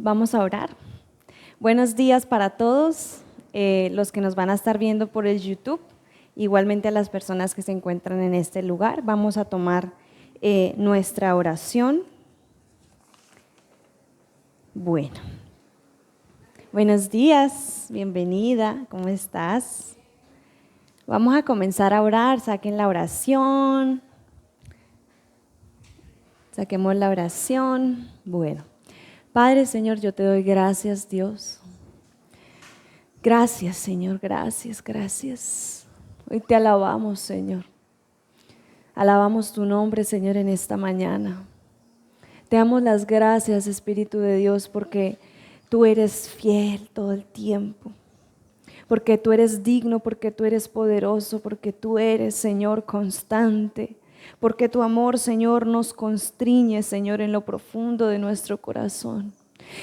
Vamos a orar. Buenos días para todos los que nos van a estar viendo por el YouTube, igualmente a las personas que se encuentran en este lugar. Vamos a tomar nuestra oración. Bueno, buenos días, bienvenida, ¿cómo estás? Vamos a comenzar a orar, saquen la oración. Saquemos la oración. Bueno, Padre, Señor, yo te doy gracias, Dios. Gracias, Señor, gracias. Hoy te alabamos, Señor. Alabamos tu nombre, Señor, en esta mañana. Te damos las gracias, Espíritu de Dios, porque tú eres fiel todo el tiempo. Porque tú eres digno, porque tú eres poderoso, porque tú eres, Señor, constante. Porque tu amor, Señor, nos constriñe, Señor, en lo profundo de nuestro corazón.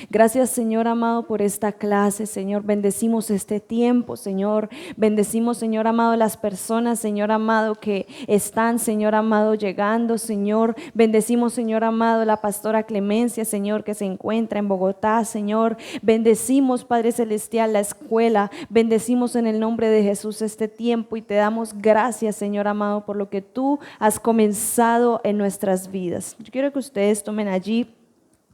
Gracias, Señor amado, por esta clase, Señor. Bendecimos este tiempo, Señor. Bendecimos, Señor amado, las personas, Señor amado, que están, Señor amado, llegando, Señor. Bendecimos, Señor amado, la pastora Clemencia, Señor, que se encuentra en Bogotá, Señor. Bendecimos, Padre Celestial, la escuela. Bendecimos en el nombre de Jesús este tiempo y te damos gracias, Señor amado, por lo que tú has comenzado en nuestras vidas. Yo quiero que ustedes tomen allí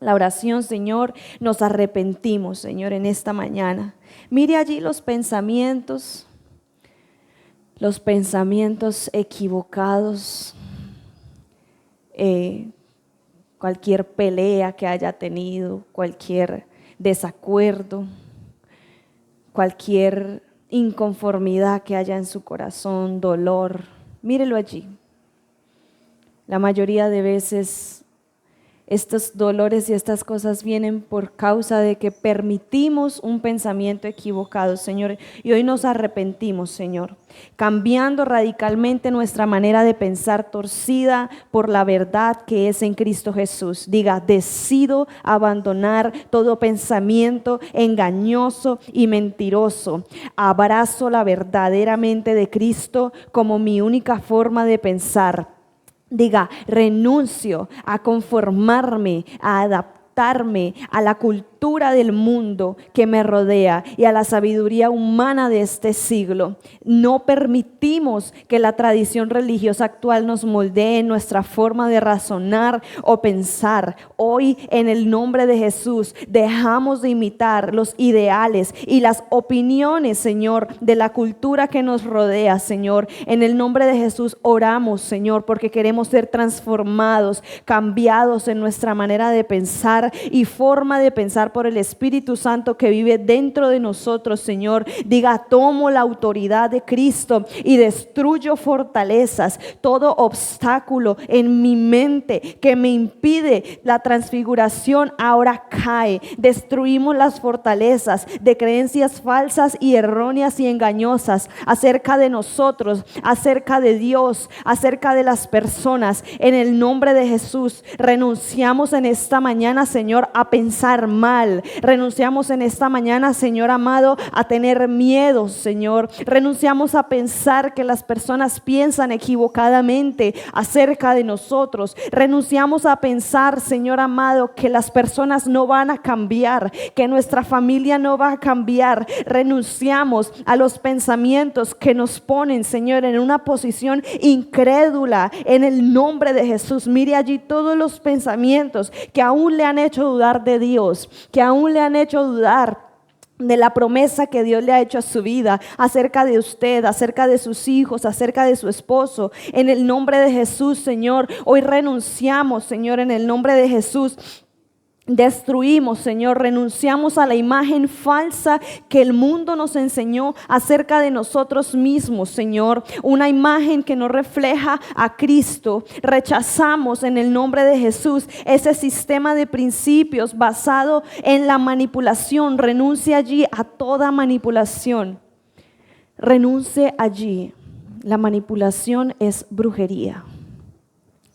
la oración, Señor. Nos arrepentimos, Señor, en esta mañana. Mire allí los pensamientos equivocados, cualquier pelea que haya tenido, cualquier desacuerdo, cualquier inconformidad que haya en su corazón, dolor. Mírelo allí. La mayoría de veces estos dolores y estas cosas vienen por causa de que permitimos un pensamiento equivocado, Señor. Y hoy nos arrepentimos, Señor, cambiando radicalmente nuestra manera de pensar torcida por la verdad que es en Cristo Jesús. Diga, decido abandonar todo pensamiento engañoso y mentiroso. Abrazo la verdaderamente de Cristo como mi única forma de pensar. Diga, renuncio a conformarme, a adaptarme a la cultura del mundo que me rodea y a la sabiduría humana de este siglo. No permitimos que la tradición religiosa actual nos moldee nuestra forma de razonar o pensar. Hoy, en el nombre de Jesús, dejamos de imitar los ideales y las opiniones, Señor, de la cultura que nos rodea, Señor. En el nombre de Jesús oramos, Señor, porque queremos ser transformados, cambiados en nuestra manera de pensar y forma de pensar por el Espíritu Santo que vive dentro de nosotros, Señor. Diga, tomo la autoridad de Cristo y destruyo fortalezas, todo obstáculo en mi mente que me impide la transfiguración ahora cae. Destruimos las fortalezas de creencias falsas y erróneas y engañosas acerca de nosotros, acerca de Dios, acerca de las personas. En el nombre de Jesús renunciamos en esta mañana, Señor, a pensar mal. Renunciamos en esta mañana, Señor amado, a tener miedo, Señor. Renunciamos a pensar que las personas piensan equivocadamente acerca de nosotros. Renunciamos a pensar, Señor amado, que las personas no van a cambiar, que nuestra familia no va a cambiar. Renunciamos a los pensamientos que nos ponen, Señor, en una posición incrédula. En el nombre de Jesús, mire allí todos los pensamientos que aún le han hecho dudar de Dios, que aún le han hecho dudar de la promesa que Dios le ha hecho a su vida, acerca de usted, acerca de sus hijos, acerca de su esposo. En el nombre de Jesús, Señor, hoy renunciamos, Señor, en el nombre de Jesús. Destruimos, Señor, renunciamos a la imagen falsa que el mundo nos enseñó acerca de nosotros mismos, Señor. Una imagen que no refleja a Cristo. Rechazamos en el nombre de Jesús ese sistema de principios basado en la manipulación. Renuncie allí a toda manipulación. Renuncie allí. La manipulación es brujería.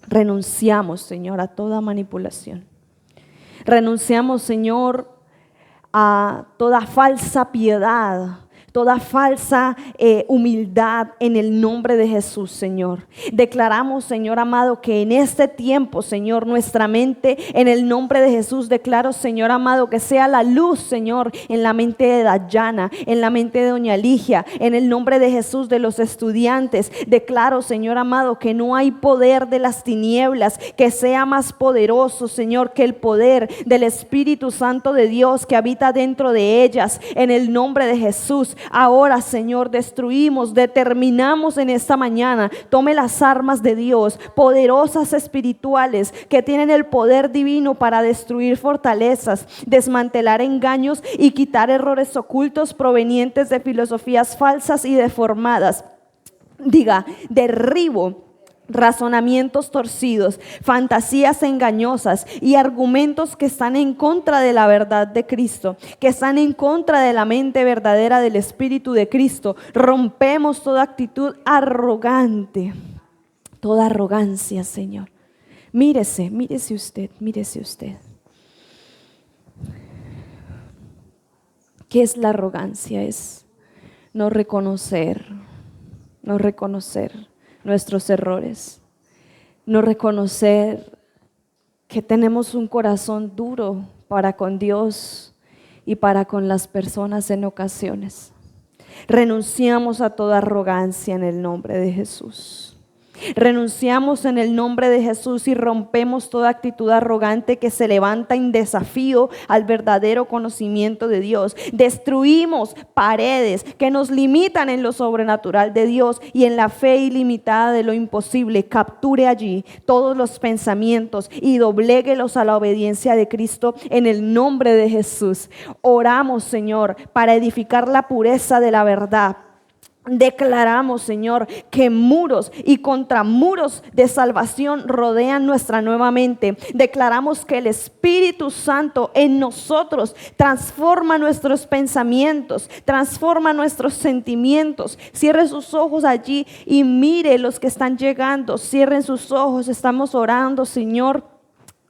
Renunciamos, Señor, a toda manipulación. Renunciamos, Señor, a toda falsa piedad, toda falsa humildad en el nombre de Jesús, Señor. Declaramos, Señor amado, que en este tiempo, Señor, nuestra mente, en el nombre de Jesús, declaro, Señor amado, que sea la luz, Señor, en la mente de Dayana, en la mente de doña Ligia, en el nombre de Jesús, de los estudiantes. Declaro, Señor amado, que no hay poder de las tinieblas que sea más poderoso, Señor, que el poder del Espíritu Santo de Dios que habita dentro de ellas, en el nombre de Jesús. Ahora, Señor, determinamos en esta mañana, tome las armas de Dios, poderosas espirituales, que tienen el poder divino para destruir fortalezas, desmantelar engaños y quitar errores ocultos provenientes de filosofías falsas y deformadas. Diga, derribo razonamientos torcidos, fantasías engañosas y argumentos que están en contra de la verdad de Cristo, que están en contra de la mente verdadera del Espíritu de Cristo. Rompemos toda actitud arrogante, toda arrogancia, Señor. Mírese usted. ¿Qué es la arrogancia? Es no reconocer nuestros errores, no reconocer que tenemos un corazón duro para con Dios y para con las personas en ocasiones. Renunciamos a toda arrogancia en el nombre de Jesús. Renunciamos en el nombre de Jesús y rompemos toda actitud arrogante que se levanta en desafío al verdadero conocimiento de Dios. Destruimos paredes que nos limitan en lo sobrenatural de Dios y en la fe ilimitada de lo imposible. Capture allí todos los pensamientos y dobléguelos a la obediencia de Cristo en el nombre de Jesús. Oramos, Señor, para edificar la pureza de la verdad. Declaramos, Señor, que muros y contramuros de salvación rodean nuestra nueva mente. Declaramos que el Espíritu Santo en nosotros transforma nuestros pensamientos, transforma nuestros sentimientos. Cierre sus ojos allí y mire los que están llegando. Cierren sus ojos, estamos orando, Señor.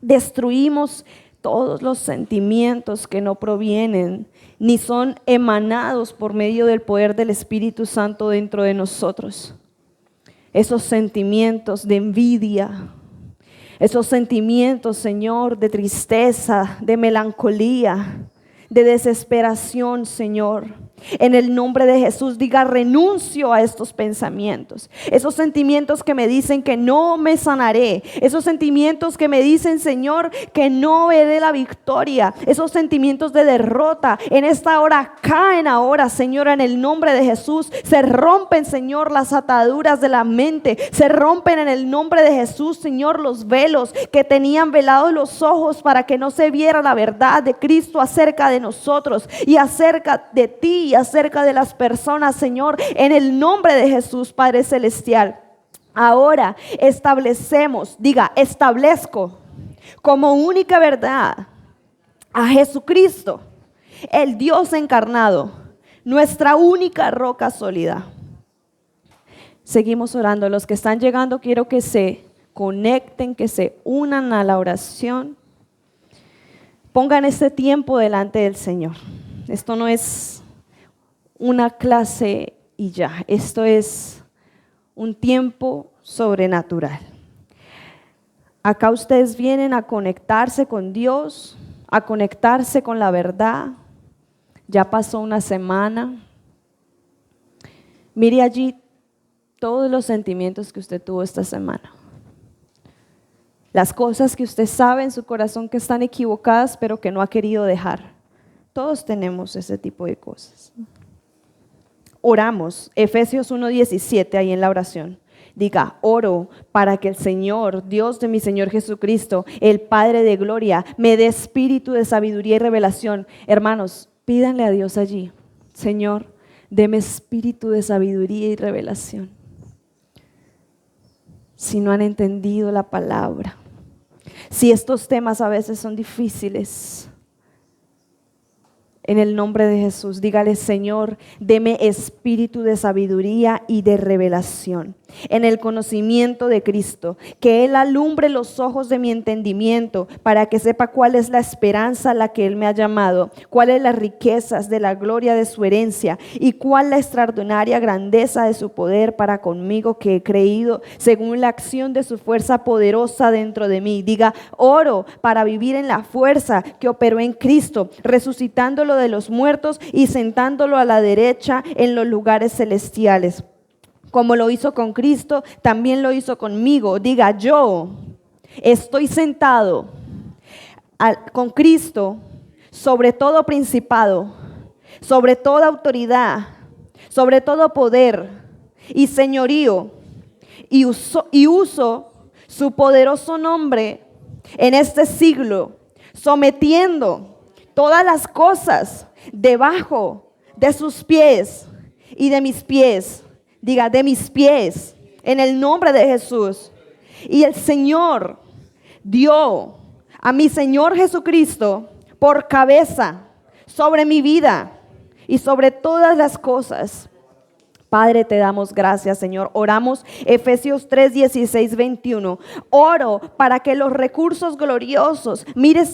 Destruimos todos los sentimientos que no provienen ni son emanados por medio del poder del Espíritu Santo dentro de nosotros. Esos sentimientos de envidia, esos sentimientos, Señor, de tristeza, de melancolía, de desesperación, Señor. En el nombre de Jesús, diga, renuncio a estos pensamientos. Esos sentimientos que me dicen que no me sanaré. Esos sentimientos que me dicen, Señor, que no veré la victoria. Esos sentimientos de derrota. En esta hora caen ahora, Señor, en el nombre de Jesús. Se rompen, Señor, las ataduras de la mente. Se rompen en el nombre de Jesús, Señor, los velos que tenían velados los ojos para que no se viera la verdad de Cristo acerca de nosotros y acerca de ti y acerca de las personas, Señor, en el nombre de Jesús, Padre Celestial. Ahora establecemos, diga, establezco como única verdad a Jesucristo, el Dios encarnado, nuestra única roca sólida. Seguimos orando. Los que están llegando, quiero que se conecten, que se unan a la oración. Pongan este tiempo delante del Señor. Esto no es una clase y ya. Esto es un tiempo sobrenatural. Acá ustedes vienen a conectarse con Dios, a conectarse con la verdad. Ya pasó una semana. Mire allí todos los sentimientos que usted tuvo esta semana. Las cosas que usted sabe en su corazón que están equivocadas, pero que no ha querido dejar. Todos tenemos ese tipo de cosas. Oramos, Efesios 1:17, ahí en la oración. Diga, oro para que el Señor, Dios de mi Señor Jesucristo, el Padre de gloria, me dé espíritu de sabiduría y revelación. Hermanos, pídanle a Dios allí, Señor, deme espíritu de sabiduría y revelación. Si no han entendido la palabra, si estos temas a veces son difíciles, en el nombre de Jesús, dígale, Señor, deme espíritu de sabiduría y de revelación. en el conocimiento de Cristo, que Él alumbre los ojos de mi entendimiento, para que sepa cuál es la esperanza a la que Él me ha llamado, cuáles las riquezas de la gloria de su herencia y cuál la extraordinaria grandeza de su poder para conmigo, que he creído según la acción de su fuerza poderosa dentro de mí. Diga: oro para vivir en la fuerza que operó en Cristo, resucitándolo de los muertos y sentándolo a la derecha en los lugares celestiales. Como lo hizo con Cristo, también lo hizo conmigo. Diga: yo estoy sentado con Cristo sobre todo principado, sobre toda autoridad, sobre todo poder y señorío, y uso su poderoso nombre en este siglo, sometiendo todas las cosas debajo de sus pies y de mis pies. Diga: de mis pies, en el nombre de Jesús. Y el Señor dio a mi Señor Jesucristo por cabeza sobre mi vida y sobre todas las cosas. Padre, te damos gracias, Señor. Oramos Efesios 3, 16, 21. Oro para que los recursos gloriosos, mire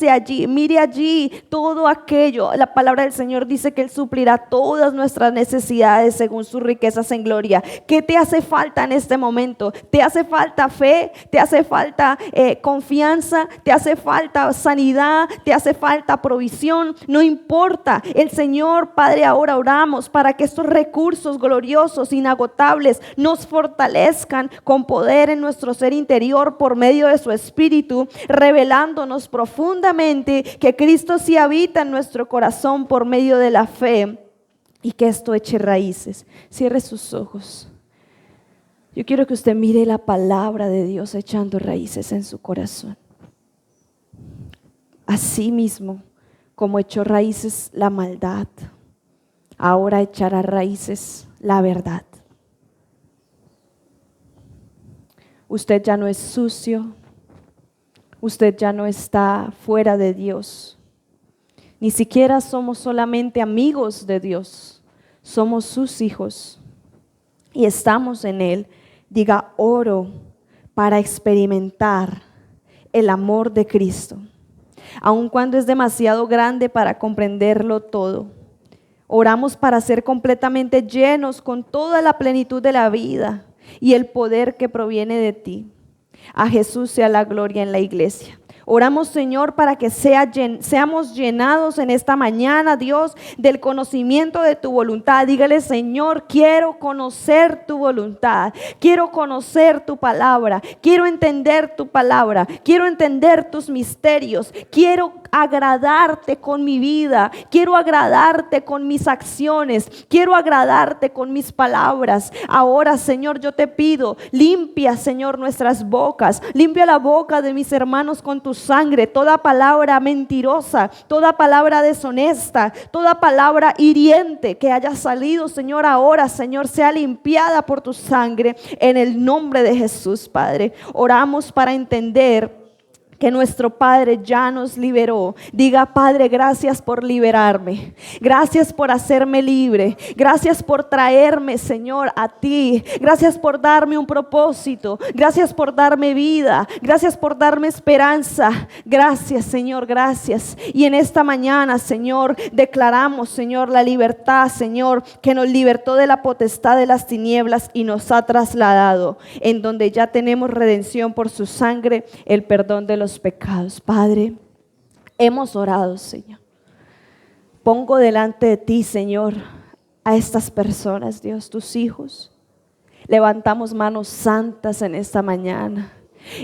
allí todo aquello. La palabra del Señor dice que Él suplirá todas nuestras necesidades según sus riquezas en gloria. ¿Qué te hace falta en este momento? ¿Te hace falta fe? ¿Te hace falta confianza? ¿Te hace falta sanidad? ¿Te hace falta provisión? No importa. El Señor, Padre, ahora oramos para que estos recursos gloriosos, inagotables, nos fortalezcan con poder en nuestro ser interior por medio de su Espíritu, revelándonos profundamente que Cristo sí habita en nuestro corazón por medio de la fe, y que esto eche raíces. Cierre sus ojos. Yo quiero que usted mire la palabra de Dios echando raíces en su corazón. Así mismo como echó raíces la maldad, ahora echará raíces la verdad. Usted ya no es sucio, usted ya no está fuera de Dios. Ni siquiera somos solamente amigos de Dios, somos sus hijos y estamos en Él. Diga: oro para experimentar el amor de Cristo, aun cuando es demasiado grande para comprenderlo todo. Oramos para ser completamente llenos con toda la plenitud de la vida y el poder que proviene de ti. A Jesús sea la gloria en la iglesia. Oramos, Señor, para que seamos llenados en esta mañana, Dios, del conocimiento de tu voluntad. Dígale: Señor, quiero conocer tu voluntad, quiero conocer tu palabra, quiero entender tu palabra, quiero entender tus misterios, quiero agradarte con mi vida, quiero agradarte con mis acciones, quiero agradarte con mis palabras. Ahora, Señor, yo te pido, limpia, Señor, nuestras bocas, limpia la boca de mis hermanos con tu sangre, toda palabra mentirosa, toda palabra deshonesta, toda palabra hiriente que haya salido, Señor, ahora, Señor, sea limpiada por tu sangre en el nombre de Jesús, Padre. Oramos para entender que nuestro Padre ya nos liberó. Diga: Padre, gracias por liberarme, gracias por hacerme libre, gracias por traerme, Señor, a ti, gracias por darme un propósito, gracias por darme vida, gracias por darme esperanza. Gracias, Señor, gracias. Y en esta mañana, Señor, declaramos, Señor, la libertad, Señor, que nos libertó de la potestad de las tinieblas y nos ha trasladado en donde ya tenemos redención por su sangre, el perdón de los pecados. Padre, hemos orado, Señor. Pongo delante de ti, Señor, a estas personas, Dios, tus hijos. Levantamos manos santas en esta mañana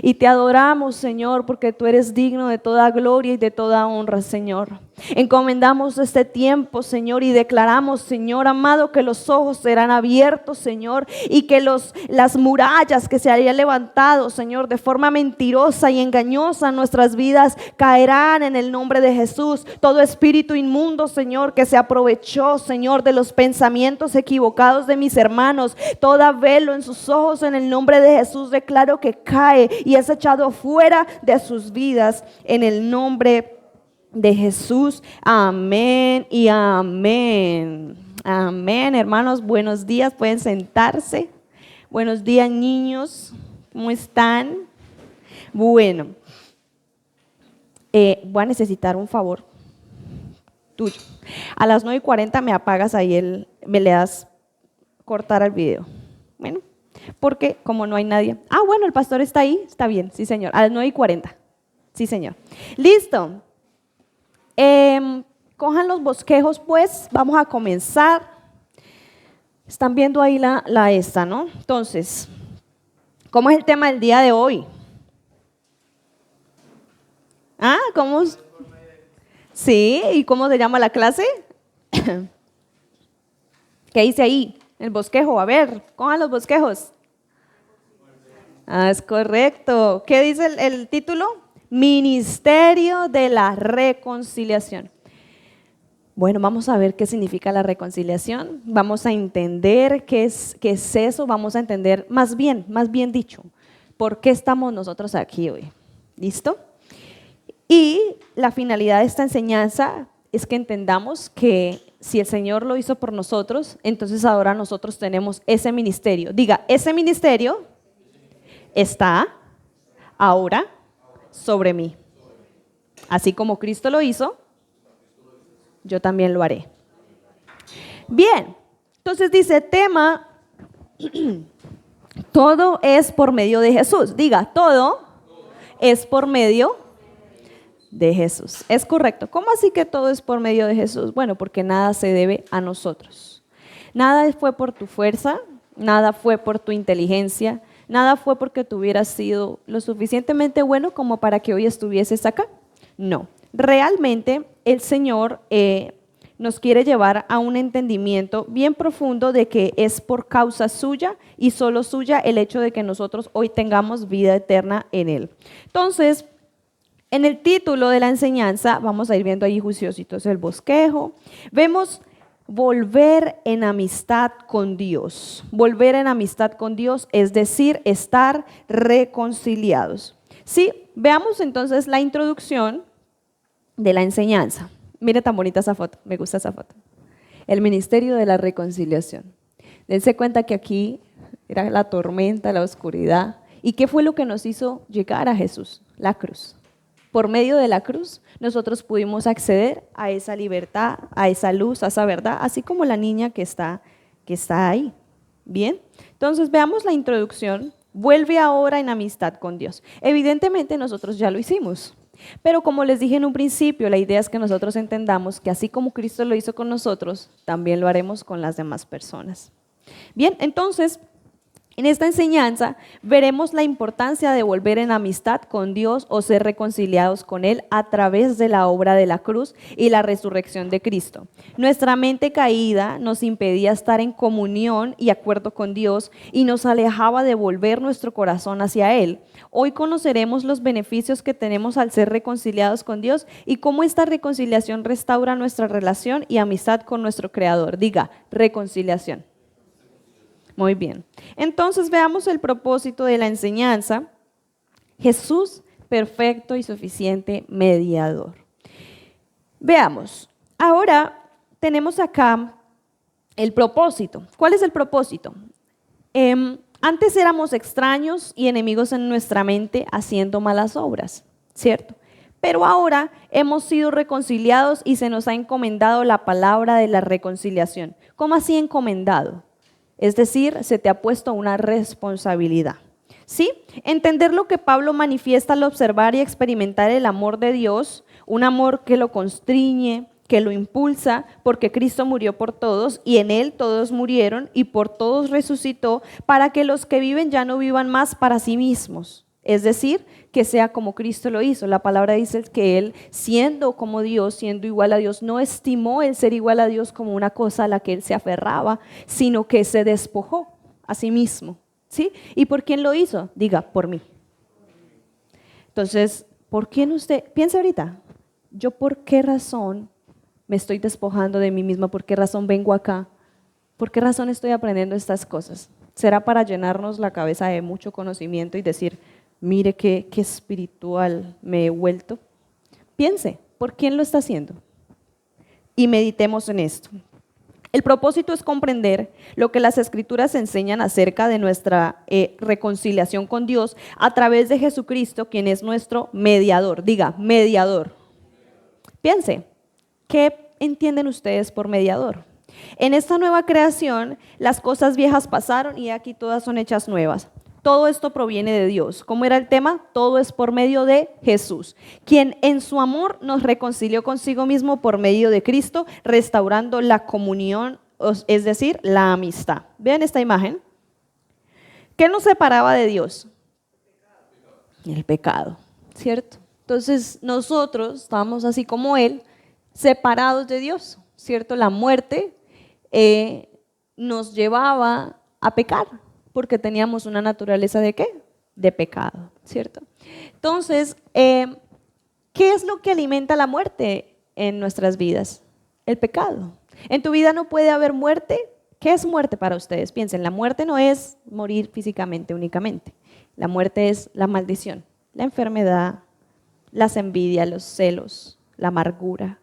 y te adoramos, Señor, porque tú eres digno de toda gloria y de toda honra, Señor. Encomendamos este tiempo, Señor, y declaramos, Señor amado, que los ojos serán abiertos, Señor, y que las murallas que se hayan levantado, Señor, de forma mentirosa y engañosa en nuestras vidas caerán en el nombre de Jesús. Todo espíritu inmundo, Señor, que se aprovechó, Señor, de los pensamientos equivocados de mis hermanos, toda velo en sus ojos, en el nombre de Jesús, declaro que cae y es echado fuera de sus vidas en el nombre de Jesús. Amén y amén. Amén, hermanos, buenos días, pueden sentarse. Buenos días, niños. ¿Cómo están? Bueno, voy a necesitar un favor tuyo. A las 9:40 me apagas ahí me le das cortar al video. Bueno, porque como no hay nadie. Ah, bueno, el pastor está ahí. Está bien, sí, señor. A las 9:40. Sí, señor. Listo. Cojan los bosquejos, pues. Vamos a comenzar. Están viendo ahí la esta, ¿no? Entonces, ¿cómo es el tema del día de hoy? Ah, ¿cómo? Sí, ¿y cómo se llama la clase? ¿Qué dice ahí? El bosquejo, a ver, cojan los bosquejos. Ah, es correcto. ¿Qué dice el título? Ministerio de la Reconciliación. Bueno, vamos a ver qué significa la reconciliación. Vamos a entender qué es eso. Vamos a entender, más bien dicho, por qué estamos nosotros aquí hoy. ¿Listo? Y la finalidad de esta enseñanza es que entendamos que si el Señor lo hizo por nosotros, entonces ahora nosotros tenemos ese ministerio. Diga, ese ministerio está ahora sobre mí. Así como Cristo lo hizo, yo también lo haré. Bien, entonces dice tema, todo es por medio de Jesús. Diga, todo es por medio de Jesús. Es correcto. ¿Cómo así que todo es por medio de Jesús? Bueno, porque nada se debe a nosotros. Nada fue por tu fuerza, nada fue por tu inteligencia, nada fue porque tú hubieras sido lo suficientemente bueno como para que hoy estuvieses acá. No, realmente el Señor nos quiere llevar a un entendimiento bien profundo de que es por causa suya y solo suya el hecho de que nosotros hoy tengamos vida eterna en Él. Entonces, en el título de la enseñanza, vamos a ir viendo ahí juiciositos el bosquejo, vemos volver en amistad con Dios. Volver en amistad con Dios, es decir, estar reconciliados. Sí, veamos entonces la introducción de la enseñanza. Mire tan bonita esa foto, me gusta esa foto. El ministerio de la reconciliación. Dense cuenta que aquí era la tormenta, la oscuridad. ¿Y qué fue lo que nos hizo llegar a Jesús? La cruz. Por medio de la cruz, nosotros pudimos acceder a esa libertad, a esa luz, a esa verdad, así como la niña que está ahí. Bien, entonces veamos la introducción. Vuelve ahora en amistad con Dios. Evidentemente nosotros ya lo hicimos. Pero como les dije en un principio, la idea es que nosotros entendamos que así como Cristo lo hizo con nosotros, también lo haremos con las demás personas. Bien, entonces, en esta enseñanza veremos la importancia de volver en amistad con Dios o ser reconciliados con Él a través de la obra de la cruz y la resurrección de Cristo. Nuestra mente caída nos impedía estar en comunión y acuerdo con Dios y nos alejaba de volver nuestro corazón hacia Él. Hoy conoceremos los beneficios que tenemos al ser reconciliados con Dios y cómo esta reconciliación restaura nuestra relación y amistad con nuestro Creador. Diga, reconciliación. Muy bien. Entonces veamos el propósito de la enseñanza. Jesús, perfecto y suficiente mediador. Veamos. Ahora tenemos acá el propósito. ¿Cuál es el propósito? Antes éramos extraños y enemigos en nuestra mente haciendo malas obras, ¿cierto? Pero ahora hemos sido reconciliados y se nos ha encomendado la palabra de la reconciliación. ¿Cómo así encomendado? Es decir, se te ha puesto una responsabilidad. ¿Sí? Entender lo que Pablo manifiesta al observar y experimentar el amor de Dios, un amor que lo constriñe, que lo impulsa, porque Cristo murió por todos y en Él todos murieron y por todos resucitó, para que los que viven ya no vivan más para sí mismos. Es decir, que sea como Cristo lo hizo. La palabra dice que Él, siendo como Dios, siendo igual a Dios, no estimó el ser igual a Dios como una cosa a la que Él se aferraba, sino que se despojó a sí mismo. ¿Sí? ¿Y por quién lo hizo? Diga, por mí. Entonces, ¿por quién usted? Piense ahorita, ¿yo por qué razón me estoy despojando de mí misma? ¿Por qué razón vengo acá? ¿Por qué razón estoy aprendiendo estas cosas? ¿Será para llenarnos la cabeza de mucho conocimiento y decir, mire qué espiritual me he vuelto? Piense, ¿por quién lo está haciendo? Y meditemos en esto. El propósito es comprender lo que las Escrituras enseñan acerca de nuestra reconciliación con Dios a través de Jesucristo, quien es nuestro mediador. Diga, mediador. Piense, ¿qué entienden ustedes por mediador? En esta nueva creación, las cosas viejas pasaron y aquí todas son hechas nuevas. Todo esto proviene de Dios. ¿Cómo era el tema? Todo es por medio de Jesús, quien en su amor nos reconcilió consigo mismo por medio de Cristo, restaurando la comunión, es decir, la amistad. Vean esta imagen. ¿Qué nos separaba de Dios? El pecado, ¿cierto? Entonces nosotros estábamos así como Él, separados de Dios, ¿cierto? La muerte nos llevaba a pecar, porque teníamos una naturaleza ¿de qué? De pecado, ¿cierto? Entonces, ¿qué es lo que alimenta la muerte en nuestras vidas? El pecado. En tu vida no puede haber muerte. ¿Qué es muerte para ustedes? Piensen, la muerte no es morir físicamente únicamente. La muerte es la maldición, la enfermedad, las envidias, los celos, la amargura,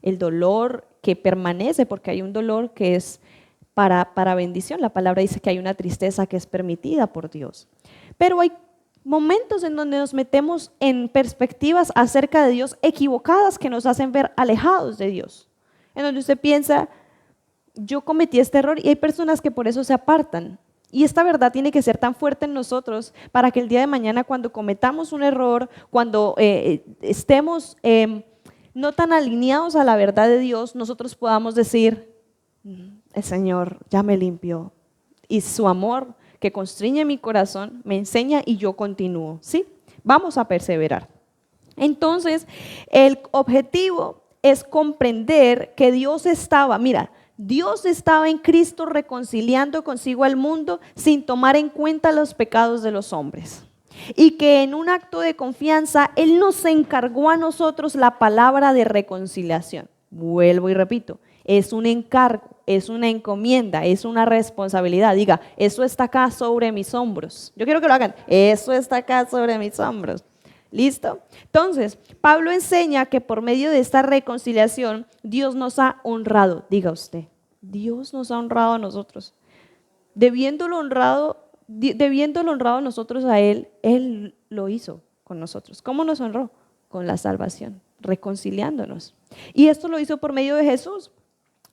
el dolor que permanece, porque hay un dolor que es para bendición. La palabra dice que hay una tristeza que es permitida por Dios. Pero hay momentos en donde nos metemos en perspectivas acerca de Dios equivocadas que nos hacen ver alejados de Dios. En donde usted piensa, yo cometí este error, y hay personas que por eso se apartan. Y esta verdad tiene que ser tan fuerte en nosotros para que el día de mañana, cuando cometamos un error, cuando estemos no tan alineados a la verdad de Dios, nosotros podamos decir, el Señor ya me limpió y su amor que constriñe mi corazón me enseña y yo continúo, ¿sí? Vamos a perseverar. Entonces, el objetivo es comprender que Dios estaba en Cristo reconciliando consigo al mundo sin tomar en cuenta los pecados de los hombres. Y que en un acto de confianza, Él nos encargó a nosotros la palabra de reconciliación. Vuelvo y repito, es un encargo, es una encomienda, es una responsabilidad. Diga, eso está acá sobre mis hombros. Yo quiero que lo hagan, eso está acá sobre mis hombros. ¿Listo? Entonces, Pablo enseña que por medio de esta reconciliación, Dios nos ha honrado. Diga usted, Dios nos ha honrado a nosotros. Debiéndolo honrado nosotros a Él, Él lo hizo con nosotros. ¿Cómo nos honró? Con la salvación, reconciliándonos. Y esto lo hizo por medio de Jesús.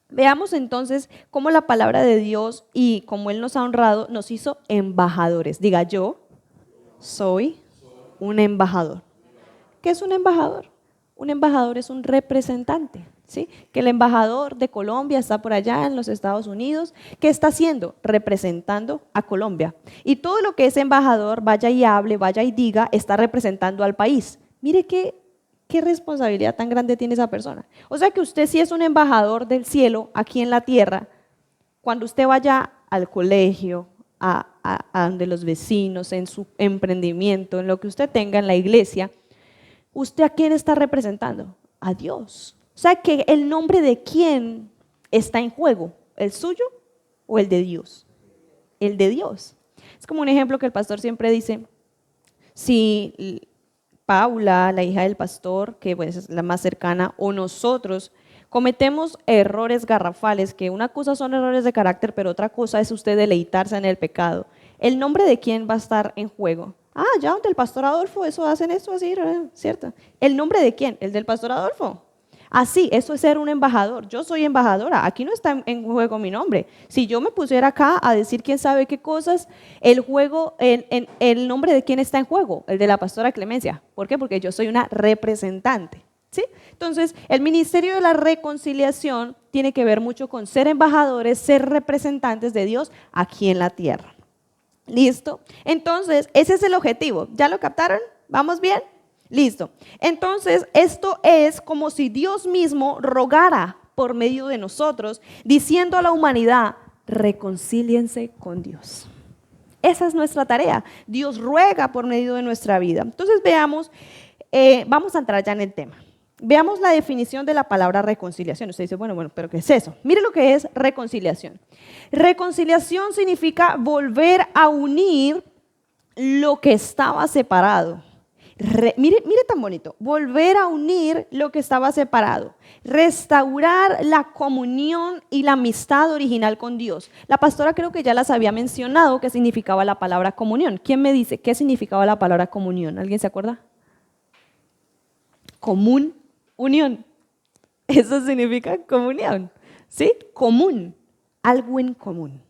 Veamos entonces cómo la palabra de Dios y cómo Él nos ha honrado, nos hizo embajadores. Diga, yo soy un embajador. ¿Qué es un embajador? Un embajador es un representante, ¿sí? Que el embajador de Colombia está por allá en los Estados Unidos. ¿Qué está haciendo? Representando a Colombia. Y todo lo que ese embajador vaya y hable, vaya y diga, está representando al país. Mire qué responsabilidad tan grande tiene esa persona. O sea que usted sí es un embajador del cielo aquí en la tierra. Cuando usted vaya al colegio, a donde los vecinos, en su emprendimiento, en lo que usted tenga en la iglesia, ¿usted a quién está representando? A Dios. O sea que el nombre de quién está en juego, ¿el suyo o el de Dios? El de Dios. Es como un ejemplo que el pastor siempre dice, si Paula, la hija del pastor, que pues es la más cercana, o nosotros cometemos errores garrafales, que una cosa son errores de carácter, pero otra cosa es usted deleitarse en el pecado. ¿El nombre de quién va a estar en juego? Ya donde el pastor Adolfo, eso hacen esto así, ¿cierto? ¿El nombre de quién? El del pastor Adolfo. Así, eso es ser un embajador. Yo soy embajadora, aquí no está en juego mi nombre. Si yo me pusiera acá a decir quién sabe qué cosas, el nombre de quién está en juego, el de la pastora Clemencia. ¿Por qué? Porque yo soy una representante, ¿sí? Entonces, el ministerio de la reconciliación tiene que ver mucho con ser embajadores, ser representantes de Dios aquí en la tierra. ¿Listo? Entonces, ese es el objetivo. ¿Ya lo captaron? ¿Vamos bien? Listo. Entonces, esto es como si Dios mismo rogara por medio de nosotros, diciendo a la humanidad, reconcíliense con Dios. Esa es nuestra tarea. Dios ruega por medio de nuestra vida. Entonces, veamos, vamos a entrar ya en el tema. Veamos la definición de la palabra reconciliación. Usted dice, bueno, ¿pero qué es eso? Mire lo que es reconciliación. Reconciliación significa volver a unir lo que estaba separado. Mire tan bonito, volver a unir lo que estaba separado, restaurar la comunión y la amistad original con Dios. La pastora creo que ya las había mencionado qué significaba la palabra comunión. ¿Quién me dice qué significaba la palabra comunión? ¿Alguien se acuerda? Común, unión. Eso significa comunión, ¿sí? Común, algo en común.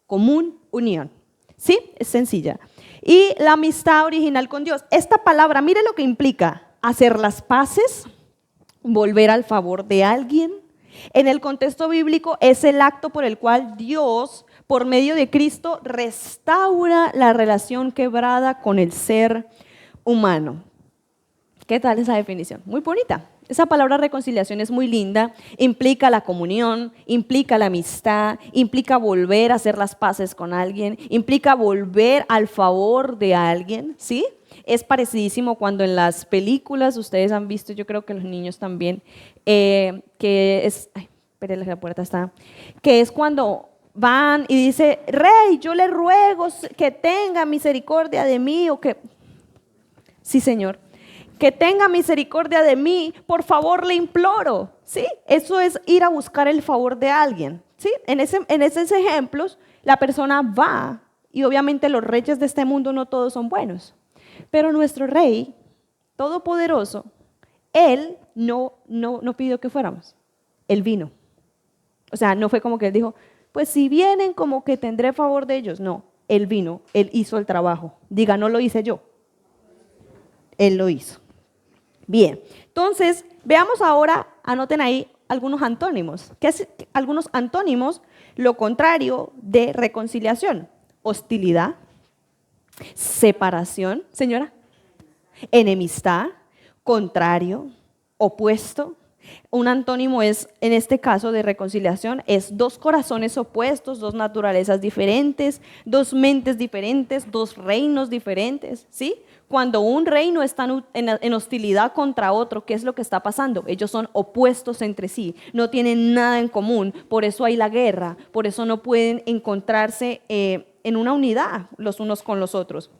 Común, unión. ¿Sí? Es sencilla. Y la amistad original con Dios. Esta palabra, mire lo que implica: hacer las paces, volver al favor de alguien. En el contexto bíblico es el acto por el cual Dios, por medio de Cristo, restaura la relación quebrada con el ser humano. ¿Qué tal esa definición? Muy bonita. Esa palabra reconciliación es muy linda, implica la comunión, implica la amistad, implica volver a hacer las paces con alguien, implica volver al favor de alguien, ¿sí? Es parecidísimo cuando en las películas, ustedes han visto, yo creo que los niños también, que es, ay, espérenle, la puerta está, que es cuando van y dice, Rey, yo le ruego que tenga misericordia de mí, o que, sí, Señor, que tenga misericordia de mí, por favor le imploro, ¿sí? Eso es ir a buscar el favor de alguien, ¿sí? En esos ejemplos, la persona va, y obviamente los reyes de este mundo no todos son buenos, pero nuestro Rey Todopoderoso, Él no pidió que fuéramos, Él vino. O sea, no fue como que Él dijo, pues si vienen como que tendré favor de ellos. No, Él vino, Él hizo el trabajo. Diga, no lo hice yo, Él lo hizo. Bien, entonces veamos ahora, anoten ahí algunos antónimos. ¿Qué es algunos antónimos? Lo contrario de reconciliación: hostilidad, separación, señora, enemistad, contrario, opuesto. Un antónimo es, en este caso de reconciliación, es dos corazones opuestos, dos naturalezas diferentes, dos mentes diferentes, dos reinos diferentes, ¿sí? Cuando un reino está en hostilidad contra otro, ¿qué es lo que está pasando? Ellos son opuestos entre sí, no tienen nada en común, por eso hay la guerra, por eso no pueden encontrarse en una unidad los unos con los otros.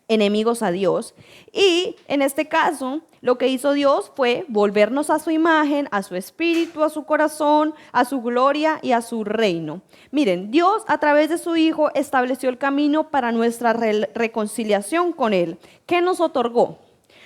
Enemigos a Dios. Y en este caso, lo que hizo Dios fue volvernos a su imagen, a su espíritu, a su corazón, a su gloria y a su reino. Miren, Dios a través de su Hijo estableció el camino para nuestra reconciliación con Él. ¿Qué nos otorgó?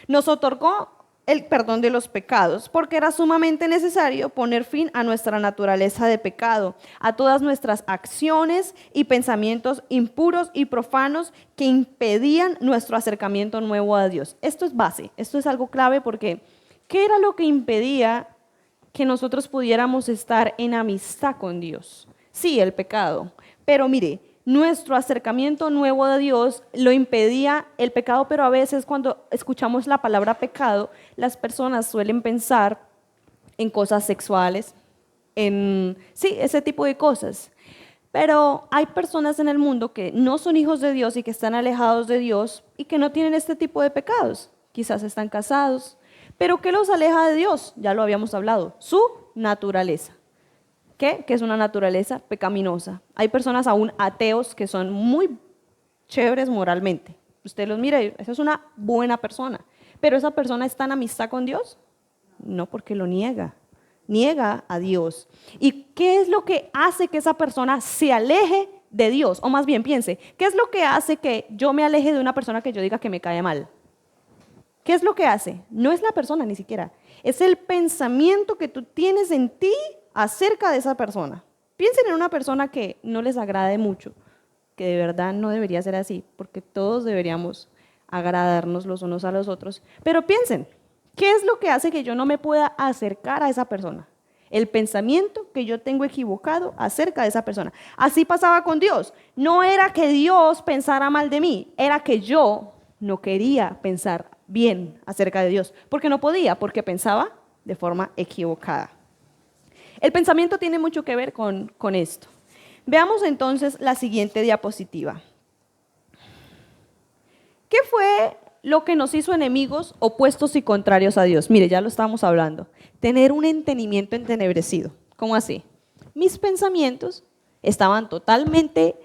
Nos otorgó el perdón de los pecados, porque era sumamente necesario poner fin a nuestra naturaleza de pecado, a todas nuestras acciones y pensamientos impuros y profanos que impedían nuestro acercamiento nuevo a Dios. Esto es base, esto es algo clave, porque ¿qué era lo que impedía que nosotros pudiéramos estar en amistad con Dios? Sí, el pecado, pero mire, nuestro acercamiento nuevo a Dios lo impedía el pecado, pero a veces cuando escuchamos la palabra pecado, las personas suelen pensar en cosas sexuales, sí, ese tipo de cosas. Pero hay personas en el mundo que no son hijos de Dios y que están alejados de Dios y que no tienen este tipo de pecados. Quizás están casados, pero ¿qué los aleja de Dios? Ya lo habíamos hablado, su naturaleza. ¿Qué? Que es una naturaleza pecaminosa. Hay personas aún ateos que son muy chéveres moralmente. Usted los mira y esa es una buena persona. ¿Pero esa persona está en amistad con Dios? No, porque lo niega. Niega a Dios. ¿Y qué es lo que hace que esa persona se aleje de Dios? O más bien piense, ¿qué es lo que hace que yo me aleje de una persona que yo diga que me cae mal? ¿Qué es lo que hace? No es la persona ni siquiera. Es el pensamiento que tú tienes en ti acerca de esa persona. Piensen en una persona que no les agrade mucho, que de verdad no debería ser así, porque todos deberíamos agradarnos los unos a los otros. Pero piensen, ¿qué es lo que hace que yo no me pueda acercar a esa persona? El pensamiento que yo tengo equivocado acerca de esa persona. Así pasaba con Dios. No era que Dios pensara mal de mí, era que yo no quería pensar bien acerca de Dios, porque no podía, porque pensaba de forma equivocada. El pensamiento tiene mucho que ver con esto. Veamos entonces la siguiente diapositiva. ¿Qué fue lo que nos hizo enemigos, opuestos y contrarios a Dios? Mire, ya lo estábamos hablando. Tener un entendimiento entenebrecido. ¿Cómo así? Mis pensamientos estaban totalmente,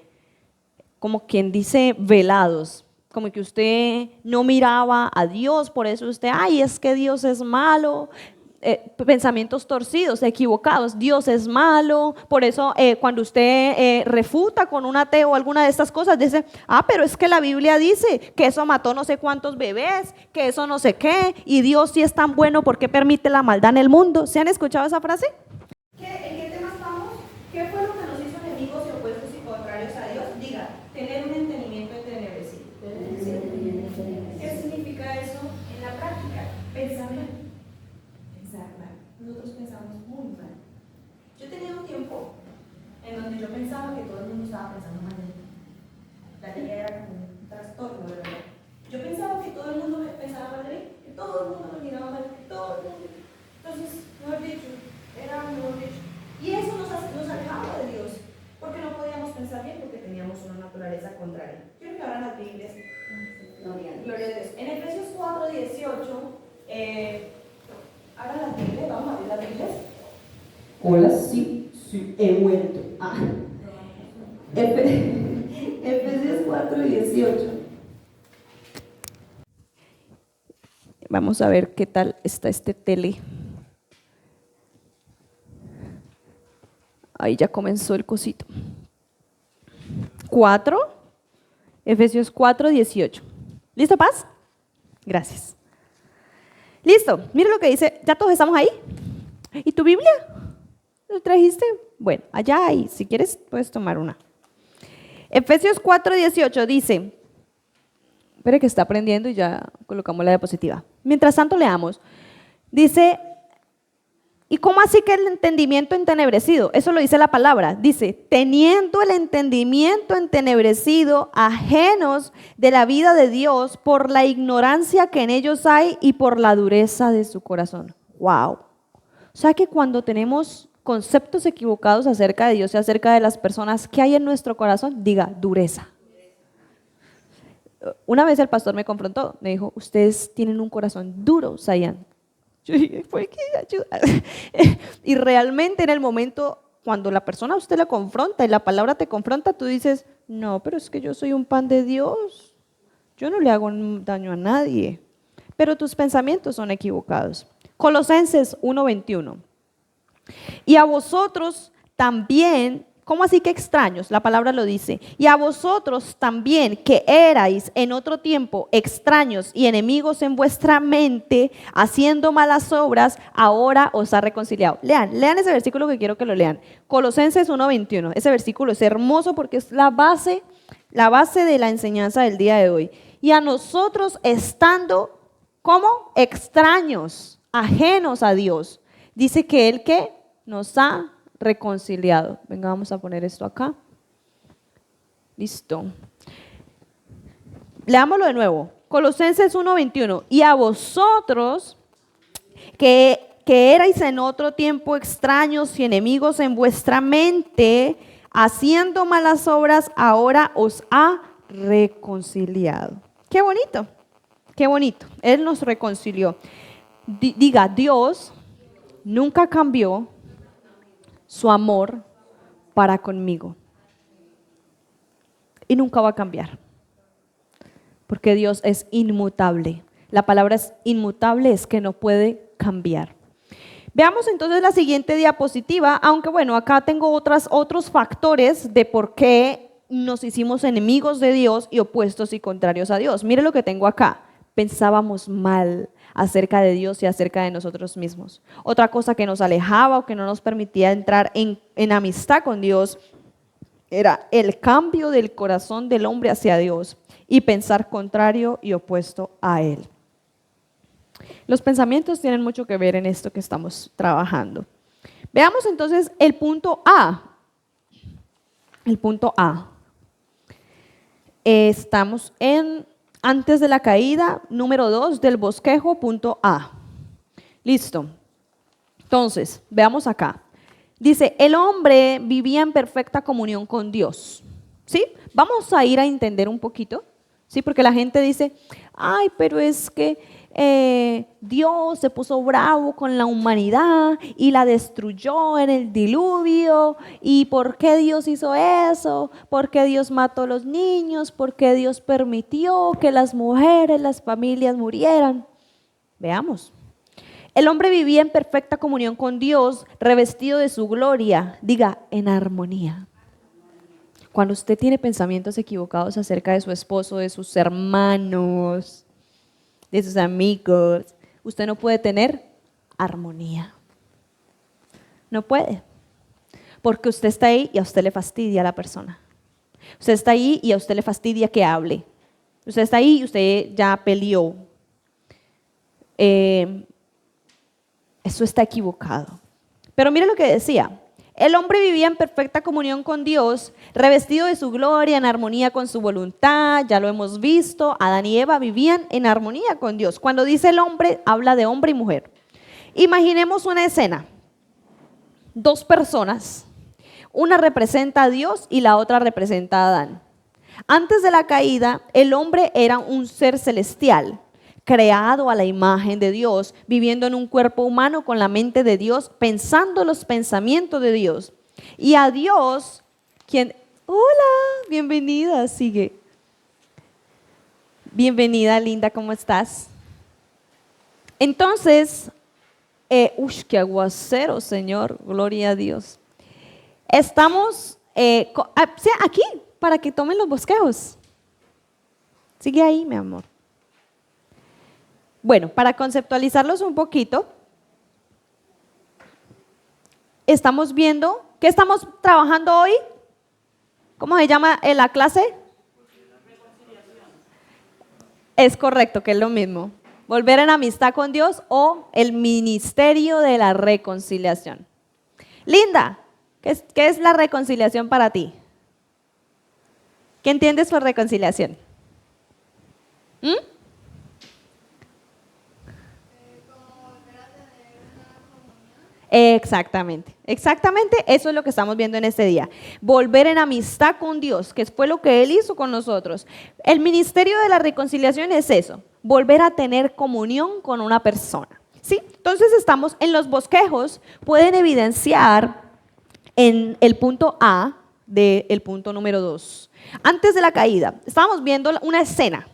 como quien dice, velados. como que usted no miraba a Dios, por eso usted, ay, es que Dios es malo. Pensamientos torcidos, equivocados, Dios es malo, por eso cuando usted refuta con un ateo alguna de estas cosas, dice, pero es que la Biblia dice que eso mató no sé cuántos bebés, que eso no sé qué, y Dios sí es tan bueno, ¿por qué permite la maldad en el mundo? ¿Se han escuchado esa frase? ¿En qué tema estamos? ¿Qué fue lo que nos hizo enemigos y opuestos y contrarios a Dios? Diga, tener un entendimiento entenebrecido. ¿Qué significa eso en la práctica? Pensar mal. Nosotros pensamos muy mal. Yo tenía un tiempo en donde yo pensaba que todo el mundo estaba pensando mal de mí. La idea era como un trastorno, de verdad. Yo pensaba que todo el mundo pensaba mal de mí, que todo el mundo me miraba mal, que todo el mundo. Entonces, mejor dicho, era mejor dicho. Y eso nos alejaba de Dios, porque no podíamos pensar bien, porque teníamos una naturaleza contraria. Quiero que abran las Biblias. Gloria a Dios. En Efesios 4:18, abran las Biblias, vamos a abrir las Biblias. Hola, sí, he vuelto. Efesios 4:18. Vamos a ver qué tal está este tele. Ahí ya comenzó el cosito. 4, Efesios 4:18. ¿Listo, Paz? Gracias. Listo, mire lo que dice, ¿ya todos estamos ahí? ¿Y tu Biblia? ¿Lo trajiste? Bueno, allá ahí, si quieres puedes tomar una. Efesios 4:18 dice, espere que está aprendiendo y ya colocamos la diapositiva. Mientras tanto leamos, dice, ¿y cómo así que el entendimiento entenebrecido? Eso lo dice la palabra, dice, teniendo el entendimiento entenebrecido, ajenos de la vida de Dios por la ignorancia que en ellos hay y por la dureza de su corazón. ¡Wow! O sea que cuando tenemos conceptos equivocados acerca de Dios y acerca de las personas, ¿qué hay en nuestro corazón? Diga, dureza. Una vez el pastor me confrontó, me dijo, ustedes tienen un corazón duro, Sayan. Yo dije, ¿por qué ayuda? Y realmente en el momento, cuando la persona a usted la confronta y la palabra te confronta, tú dices, no, pero es que yo soy un pan de Dios. Yo no le hago daño a nadie. Pero tus pensamientos son equivocados. Colosenses 1:21. Y a vosotros también, ¿cómo así que extraños? La palabra lo dice. Y a vosotros también, que erais en otro tiempo extraños y enemigos en vuestra mente, haciendo malas obras, ahora os ha reconciliado. Lean ese versículo que quiero que lo lean. Colosenses 1:21. Ese versículo es hermoso porque es la base de la enseñanza del día de hoy. Y a nosotros estando como extraños, ajenos a Dios, dice que Él que nos ha reconciliado. Venga, vamos a poner esto acá. Listo. Leámoslo de nuevo. Colosenses 1:21. Y a vosotros que erais en otro tiempo extraños y enemigos en vuestra mente, haciendo malas obras, ahora os ha reconciliado. Qué bonito, qué bonito. Él nos reconcilió. Diga, Dios nunca cambió su amor para conmigo. Y nunca va a cambiar. Porque Dios es inmutable. La palabra es inmutable, es que no puede cambiar. Veamos entonces la siguiente diapositiva, aunque bueno, acá tengo otros factores de por qué nos hicimos enemigos de Dios y opuestos y contrarios a Dios. Mire lo que tengo acá. Pensábamos mal acerca de Dios y acerca de nosotros mismos. Otra cosa que nos alejaba o que no nos permitía entrar en amistad con Dios era el cambio del corazón del hombre hacia Dios y pensar contrario y opuesto a Él. Los pensamientos tienen mucho que ver en esto que estamos trabajando. Veamos entonces el punto A. El punto A. Estamos antes de la caída, número 2 del bosquejo, punto A. Listo. Entonces, veamos acá. Dice, el hombre vivía en perfecta comunión con Dios. ¿Sí? Vamos a ir a entender un poquito. ¿Sí? Porque la gente dice, ay, pero es que Dios se puso bravo con la humanidad y la destruyó en el diluvio. ¿Y por qué Dios hizo eso? ¿Por qué Dios mató a los niños? ¿Por qué Dios permitió que las mujeres, las familias murieran? Veamos. El hombre vivía en perfecta comunión con Dios, revestido de su gloria, diga, en armonía. Cuando usted tiene pensamientos equivocados acerca de su esposo, de sus hermanos, de sus amigos, usted no puede tener armonía. No puede. Porque usted está ahí y a usted le fastidia a la persona. Usted está ahí y a usted le fastidia que hable. Usted está ahí y usted ya peleó. Eso está equivocado. Pero mire lo que decía. El hombre vivía en perfecta comunión con Dios, revestido de su gloria, en armonía con su voluntad. Ya lo hemos visto, Adán y Eva vivían en armonía con Dios. Cuando dice el hombre, habla de hombre y mujer. Imaginemos una escena. Dos personas. Una representa a Dios y la otra representa a Adán. Antes de la caída, el hombre era un ser celestial, creado a la imagen de Dios, viviendo en un cuerpo humano con la mente de Dios, pensando los pensamientos de Dios. Y a Dios, quien, hola, bienvenida, sigue. Bienvenida, linda, ¿cómo estás? Entonces, qué aguacero, Señor, gloria a Dios. Estamos aquí para que tomen los bosquejos. Sigue ahí, mi amor. Bueno, para conceptualizarlos un poquito, estamos viendo, ¿qué estamos trabajando hoy? ¿Cómo se llama la clase? Es correcto, que es lo mismo. Volver en amistad con Dios o el ministerio de la reconciliación. Linda, ¿qué es la reconciliación para ti? ¿Qué entiendes por reconciliación? Exactamente, eso es lo que estamos viendo en este día. Volver en amistad con Dios, que fue lo que Él hizo con nosotros. El ministerio de la reconciliación es eso, volver a tener comunión con una persona. ¿Sí? Entonces estamos en los bosquejos, pueden evidenciar en el punto A del punto número 2. Antes de la caída, estábamos viendo una escena.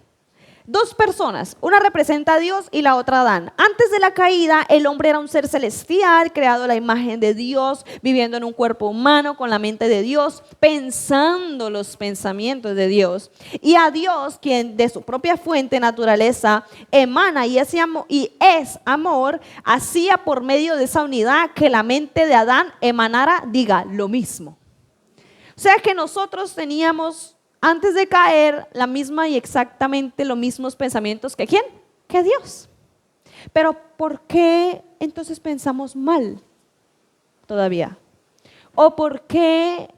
Dos personas, una representa a Dios y la otra a Adán. Antes de la caída, el hombre era un ser celestial, creado a la imagen de Dios, viviendo en un cuerpo humano con la mente de Dios, pensando los pensamientos de Dios. Y a Dios, quien de su propia fuente, naturaleza, emana y es amor, hacía por medio de esa unidad que la mente de Adán emanara, diga, lo mismo. O sea que nosotros teníamos antes de caer, la misma y exactamente los mismos pensamientos que ¿quién? Que Dios. Pero ¿por qué entonces pensamos mal todavía? ¿O por qué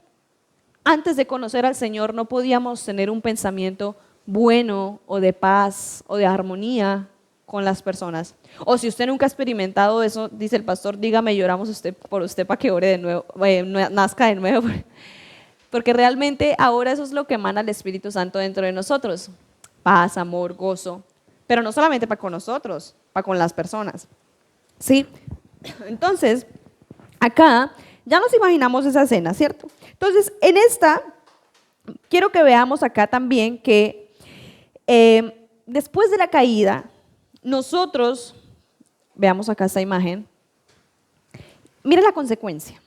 antes de conocer al Señor no podíamos tener un pensamiento bueno o de paz o de armonía con las personas? O si usted nunca ha experimentado eso, dice el pastor, dígame, lloramos por usted para que ore de nuevo, nazca de nuevo. Porque realmente ahora eso es lo que emana el Espíritu Santo dentro de nosotros. Paz, amor, gozo. Pero no solamente para con nosotros, para con las personas. ¿Sí? Entonces, acá ya nos imaginamos esa escena, ¿cierto? Entonces, en esta, quiero que veamos acá también que después de la caída, nosotros, veamos acá esta imagen, mire la consecuencia.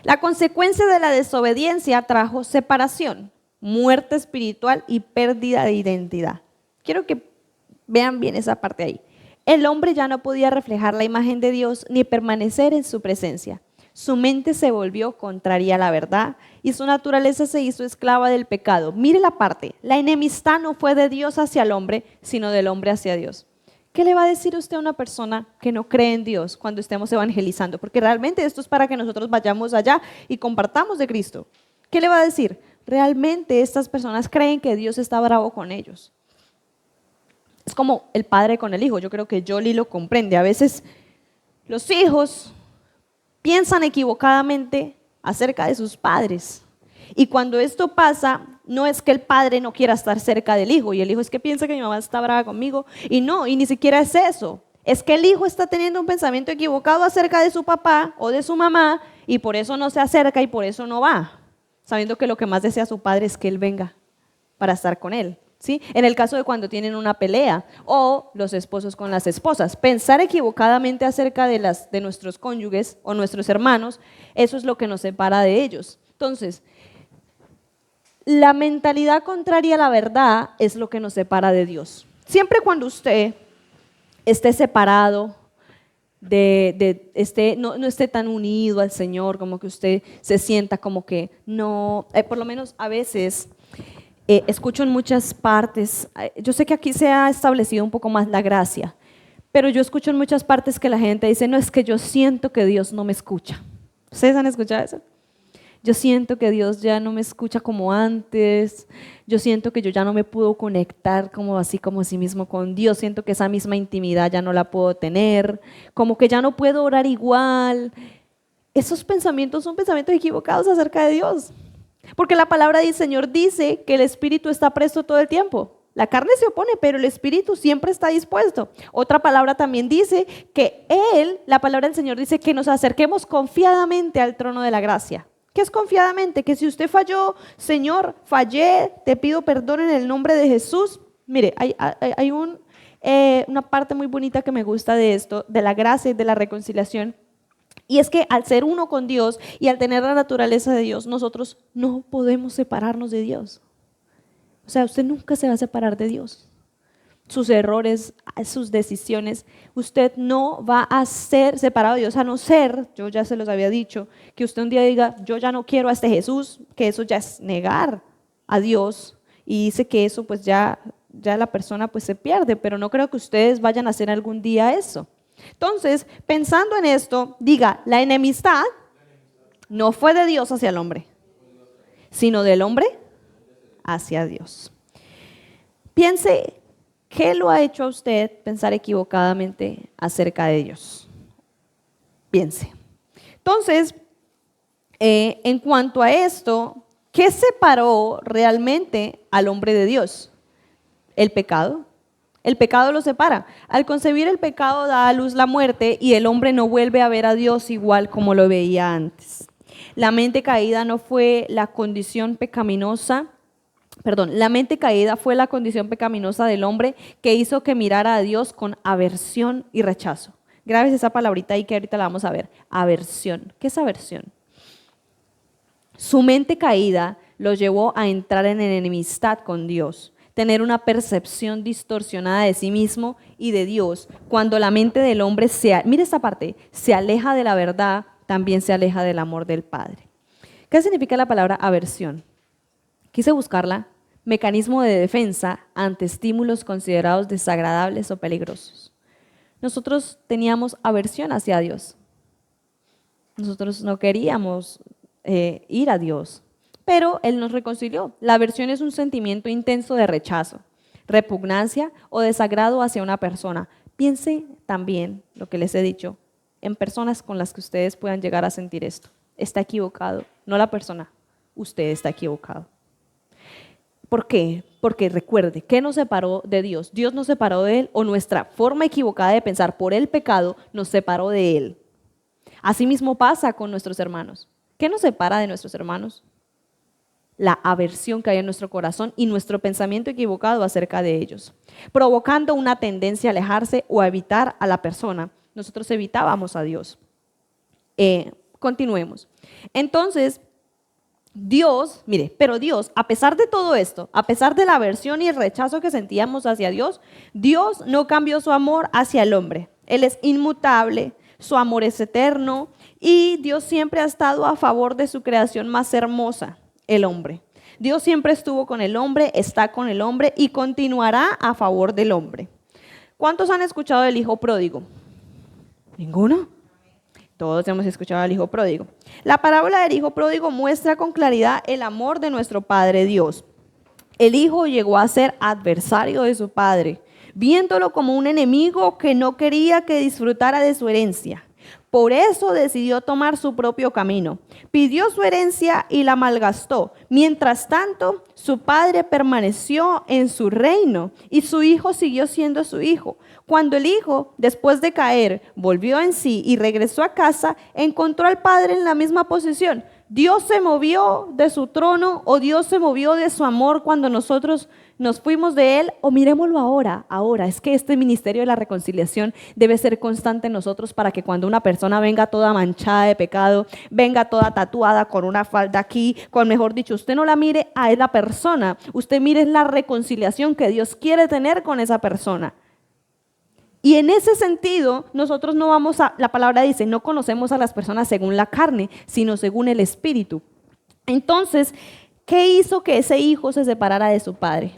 La consecuencia de la desobediencia trajo separación, muerte espiritual y pérdida de identidad. Quiero que vean bien esa parte ahí. El hombre ya no podía reflejar la imagen de Dios ni permanecer en su presencia. Su mente se volvió contraria a la verdad y su naturaleza se hizo esclava del pecado. Mire la parte, la enemistad no fue de Dios hacia el hombre, sino del hombre hacia Dios. ¿Qué le va a decir usted a una persona que no cree en Dios cuando estemos evangelizando? Porque realmente esto es para que nosotros vayamos allá y compartamos de Cristo. ¿Qué le va a decir? Realmente estas personas creen que Dios está bravo con ellos. Es como el padre con el hijo. Yo creo que Jolie lo comprende. A veces los hijos piensan equivocadamente acerca de sus padres. Y cuando esto pasa, no es que el padre no quiera estar cerca del hijo y el hijo es que piensa que mi mamá está brava conmigo y no, y ni siquiera es eso. Es que el hijo está teniendo un pensamiento equivocado acerca de su papá o de su mamá y por eso no se acerca y por eso no va, sabiendo que lo que más desea su padre es que él venga para estar con él. ¿Sí? En el caso de cuando tienen una pelea o los esposos con las esposas, pensar equivocadamente acerca de nuestros cónyuges o nuestros hermanos, eso es lo que nos separa de ellos. Entonces, la mentalidad contraria a la verdad es lo que nos separa de Dios. Siempre cuando usted esté separado, no esté tan unido al Señor, como que usted se sienta como que no, por lo menos a veces escucho en muchas partes, yo sé que aquí se ha establecido un poco más la gracia, pero yo escucho en muchas partes que la gente dice, no, es que yo siento que Dios no me escucha. ¿Ustedes han escuchado eso? Yo siento que Dios ya no me escucha como antes, yo siento que yo ya no me puedo conectar como así mismo con Dios, siento que esa misma intimidad ya no la puedo tener, como que ya no puedo orar igual. Esos pensamientos son pensamientos equivocados acerca de Dios. Porque la palabra del Señor dice que el espíritu está presto todo el tiempo. La carne se opone, pero el espíritu siempre está dispuesto. Otra palabra también dice que la palabra del Señor dice que nos acerquemos confiadamente al trono de la gracia. ¿Qué es confiadamente? Que si usted falló, Señor, fallé, te pido perdón en el nombre de Jesús. Mire, hay una parte muy bonita que me gusta de esto, de la gracia y de la reconciliación. Y es que al ser uno con Dios y al tener la naturaleza de Dios, nosotros no podemos separarnos de Dios. O sea, usted nunca se va a separar de Dios. Sus errores, sus decisiones, usted no va a ser separado de Dios, a no ser, yo ya se los había dicho, que usted un día diga, yo ya no quiero a este Jesús, que eso ya es negar a Dios y dice que eso pues ya la persona pues se pierde, pero no creo que ustedes vayan a hacer algún día eso. Entonces, pensando en esto, diga, la enemistad no fue de Dios hacia el hombre, sino del hombre hacia Dios. Piense, ¿qué lo ha hecho a usted pensar equivocadamente acerca de Dios? Piense. Entonces, en cuanto a esto, ¿qué separó realmente al hombre de Dios? El pecado. El pecado lo separa. Al concebir el pecado da a luz la muerte y el hombre no vuelve a ver a Dios igual como lo veía antes. La mente caída no fue la condición pecaminosa, la mente caída fue la condición pecaminosa del hombre que hizo que mirara a Dios con aversión y rechazo. Grábese esa palabrita ahí que ahorita la vamos a ver. Aversión. ¿Qué es aversión? Su mente caída lo llevó a entrar en enemistad con Dios, tener una percepción distorsionada de sí mismo y de Dios. Cuando la mente del hombre mire esta parte, se aleja de la verdad, también se aleja del amor del Padre. ¿Qué significa la palabra aversión? Quise buscarla, mecanismo de defensa ante estímulos considerados desagradables o peligrosos. Nosotros teníamos aversión hacia Dios. Nosotros no queríamos ir a Dios, pero Él nos reconcilió. La aversión es un sentimiento intenso de rechazo, repugnancia o desagrado hacia una persona. Piense también, lo que les he dicho, en personas con las que ustedes puedan llegar a sentir esto. Está equivocado, no la persona, usted está equivocado. ¿Por qué? Porque recuerde, ¿qué nos separó de Dios? Dios nos separó de Él o nuestra forma equivocada de pensar por el pecado nos separó de Él. Asimismo pasa con nuestros hermanos. ¿Qué nos separa de nuestros hermanos? La aversión que hay en nuestro corazón y nuestro pensamiento equivocado acerca de ellos, provocando una tendencia a alejarse o a evitar a la persona. Nosotros evitábamos a Dios. Continuemos. Entonces, Dios, pero Dios, a pesar de todo esto, a pesar de la aversión y el rechazo que sentíamos hacia Dios, Dios no cambió su amor hacia el hombre. Él es inmutable, su amor es eterno y Dios siempre ha estado a favor de su creación más hermosa, el hombre. Dios siempre estuvo con el hombre, está con el hombre y continuará a favor del hombre. ¿Cuántos han escuchado del hijo pródigo? ¿Ninguno? Todos hemos escuchado al hijo pródigo. La parábola del hijo pródigo muestra con claridad el amor de nuestro Padre Dios. El hijo llegó a ser adversario de su padre, viéndolo como un enemigo que no quería que disfrutara de su herencia. Por eso decidió tomar su propio camino. Pidió su herencia y la malgastó. Mientras tanto, su padre permaneció en su reino y su hijo siguió siendo su hijo. Cuando el hijo, después de caer, volvió en sí y regresó a casa, encontró al padre en la misma posición. Dios se movió de su trono o Dios se movió de su amor cuando nosotros nos fuimos de Él, o miremoslo ahora. Es que este ministerio de la reconciliación debe ser constante en nosotros para que cuando una persona venga toda manchada de pecado, venga toda tatuada con una falda aquí, con mejor dicho, usted no la mire a la persona, usted mire la reconciliación que Dios quiere tener con esa persona. Y en ese sentido, nosotros no vamos a, la palabra dice, no conocemos a las personas según la carne, sino según el Espíritu. Entonces, ¿qué hizo que ese hijo se separara de su padre?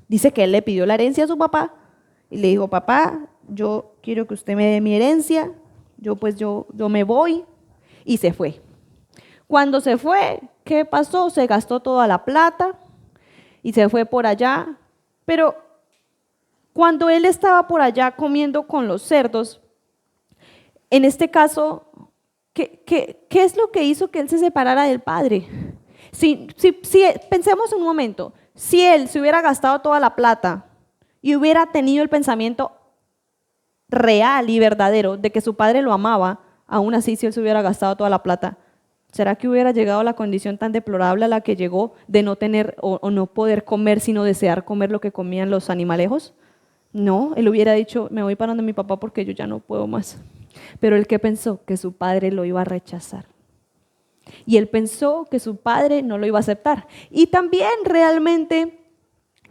Dice que él le pidió la herencia a su papá y le dijo, papá, yo quiero que usted me dé mi herencia, yo me voy, y se fue. Cuando se fue, ¿qué pasó? Se gastó toda la plata y se fue por allá, pero cuando él estaba por allá comiendo con los cerdos, en este caso, ¿qué es lo que hizo que él se separara del padre? Si pensemos un momento, si él se hubiera gastado toda la plata y hubiera tenido el pensamiento real y verdadero de que su padre lo amaba, aún así si él se hubiera gastado toda la plata, ¿será que hubiera llegado a la condición tan deplorable a la que llegó de no tener o no poder comer, sino desear comer lo que comían los animalejos? No, él hubiera dicho, me voy para donde mi papá porque yo ya no puedo más. Pero él, ¿qué pensó? Que su padre lo iba a rechazar. Y él pensó que su padre no lo iba a aceptar. Y también realmente,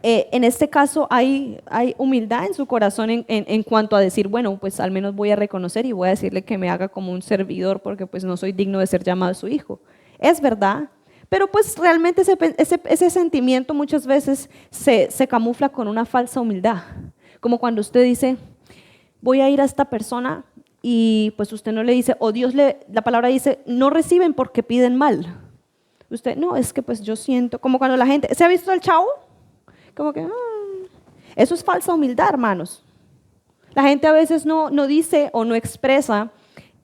en este caso, hay humildad en su corazón en cuanto a decir, bueno, pues al menos voy a reconocer y voy a decirle que me haga como un servidor porque pues no soy digno de ser llamado su hijo. Es verdad. Pero pues realmente ese sentimiento muchas veces se camufla con una falsa humildad. Como cuando usted dice, voy a ir a esta persona y pues usted no le dice, o la palabra dice, no reciben porque piden mal. Usted, no, es que pues yo siento, como cuando la gente, ¿se ha visto el Chavo? Como que, eso es falsa humildad, hermanos. La gente a veces no dice o no expresa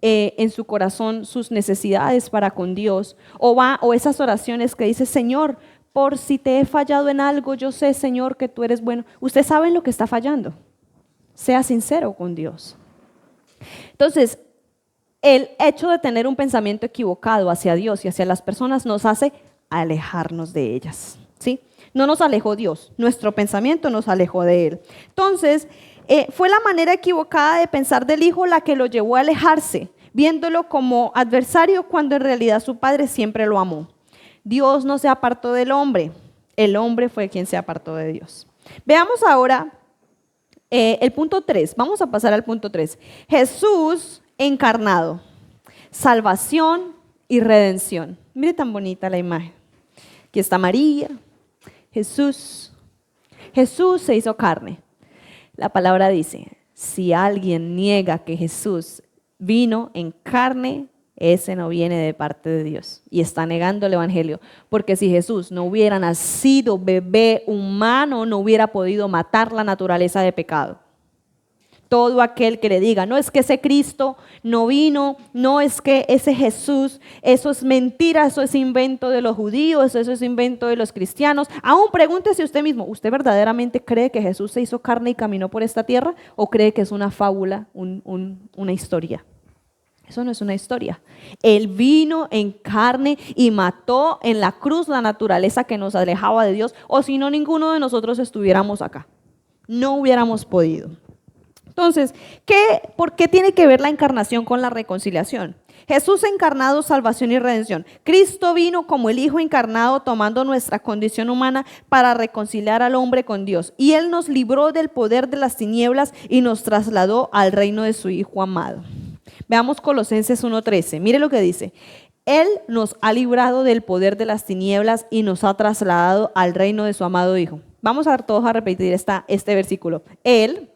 en su corazón sus necesidades para con Dios, o esas oraciones que dice, Señor, por si te he fallado en algo, yo sé, Señor, que tú eres bueno. Usted sabe en lo que está fallando. Sea sincero con Dios. Entonces, el hecho de tener un pensamiento equivocado hacia Dios y hacia las personas nos hace alejarnos de ellas, ¿sí? No nos alejó Dios, nuestro pensamiento nos alejó de Él. Entonces, fue la manera equivocada de pensar del hijo la que lo llevó a alejarse, viéndolo como adversario cuando en realidad su padre siempre lo amó. Dios no se apartó del hombre, el hombre fue quien se apartó de Dios. Veamos ahora el punto 3, vamos a pasar al punto 3. Jesús encarnado, salvación y redención. Mire tan bonita la imagen. Aquí está María, Jesús se hizo carne. La palabra dice, si alguien niega que Jesús vino en carne, ese no viene de parte de Dios y está negando el evangelio, porque si Jesús no hubiera nacido bebé humano, no hubiera podido matar la naturaleza de pecado. Todo aquel que le diga, no es que ese Cristo no vino, no es que ese Jesús, eso es mentira, eso es invento de los judíos, eso es invento de los cristianos. Aún pregúntese usted mismo, ¿usted verdaderamente cree que Jesús se hizo carne y caminó por esta tierra? ¿O cree que es una fábula, una historia? Eso no es una historia. Él vino en carne y mató en la cruz la naturaleza que nos alejaba de Dios, o si no, ninguno de nosotros estuviéramos acá. No hubiéramos podido. Entonces, ¿por qué tiene que ver la encarnación con la reconciliación? Jesús encarnado, salvación y redención. Cristo vino como el Hijo encarnado tomando nuestra condición humana para reconciliar al hombre con Dios. Y Él nos libró del poder de las tinieblas y nos trasladó al reino de su Hijo amado. Veamos Colosenses 1:13. Mire lo que dice. Él nos ha librado del poder de las tinieblas y nos ha trasladado al reino de su amado Hijo. Vamos a todos a repetir este versículo. Él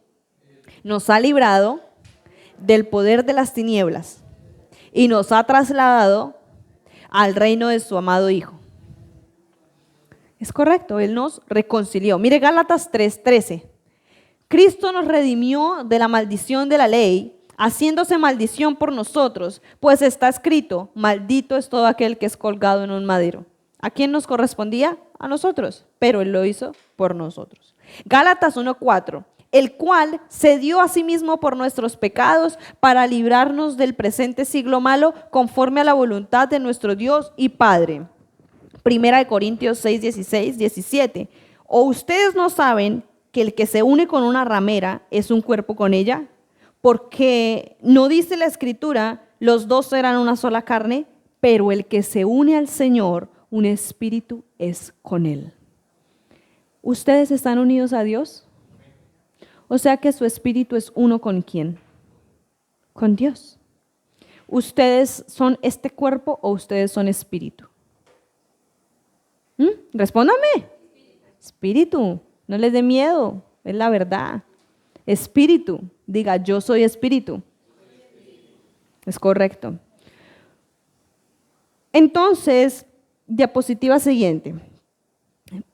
nos ha librado del poder de las tinieblas y nos ha trasladado al reino de su amado Hijo. Es correcto, Él nos reconcilió. Mire Gálatas 3:13. Cristo nos redimió de la maldición de la ley haciéndose maldición por nosotros, pues está escrito, maldito es todo aquel que es colgado en un madero. ¿A quién nos correspondía? A nosotros, pero Él lo hizo por nosotros. Gálatas 1:4, el cual se dio a sí mismo por nuestros pecados para librarnos del presente siglo malo, conforme a la voluntad de nuestro Dios y Padre. Primera de Corintios 6:16, 17. ¿O ustedes no saben que el que se une con una ramera es un cuerpo con ella? Porque no dice la Escritura, los dos serán una sola carne, pero el que se une al Señor, un espíritu es con Él. ¿Ustedes están unidos a Dios? O sea que su espíritu es uno con ¿quién? Con Dios. ¿Ustedes son este cuerpo o ustedes son espíritu? Respóndame. Espíritu, no les dé miedo, es la verdad. Espíritu, diga yo soy espíritu. Es correcto. Entonces, diapositiva siguiente.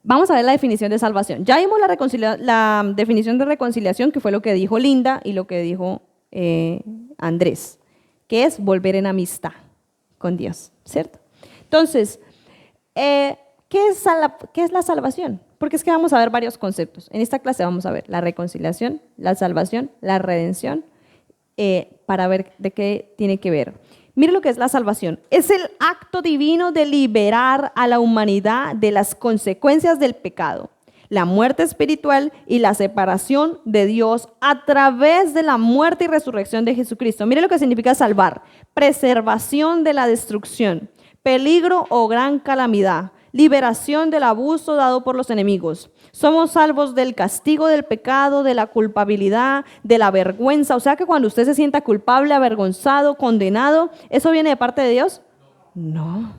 Vamos a ver la definición de salvación. Ya vimos la definición de reconciliación, que fue lo que dijo Linda y lo que dijo Andrés, que es volver en amistad con Dios, ¿cierto? Entonces, ¿qué es la salvación? Porque es que vamos a ver varios conceptos. En esta clase vamos a ver la reconciliación, la salvación, la redención, para ver de qué tiene que ver. Mire lo que es la salvación. Es el acto divino de liberar a la humanidad de las consecuencias del pecado, la muerte espiritual y la separación de Dios a través de la muerte y resurrección de Jesucristo. Mire lo que significa salvar: preservación de la destrucción, peligro o gran calamidad, liberación del abuso dado por los enemigos. Somos salvos del castigo del pecado, de la culpabilidad, de la vergüenza. O sea que cuando usted se sienta culpable, avergonzado, condenado, ¿eso viene de parte de Dios? No.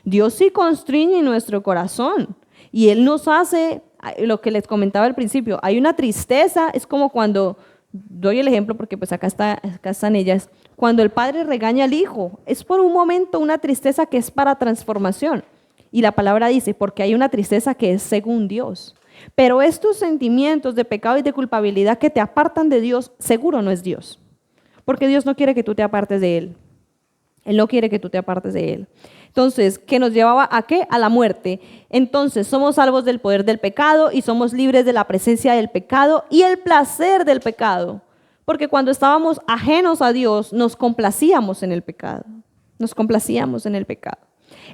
Dios sí constriñe nuestro corazón y Él nos hace lo que les comentaba al principio. Hay una tristeza, es como cuando, doy el ejemplo porque pues acá están ellas, cuando el padre regaña al hijo, es por un momento una tristeza que es para transformación. Y la palabra dice, porque hay una tristeza que es según Dios. Pero estos sentimientos de pecado y de culpabilidad que te apartan de Dios, seguro no es Dios. Porque Dios no quiere que tú te apartes de Él. Él no quiere que tú te apartes de Él. Entonces, ¿qué nos llevaba a qué? A la muerte. Entonces, somos salvos del poder del pecado y somos libres de la presencia del pecado y el placer del pecado. Porque cuando estábamos ajenos a Dios, nos complacíamos en el pecado. Nos complacíamos en el pecado.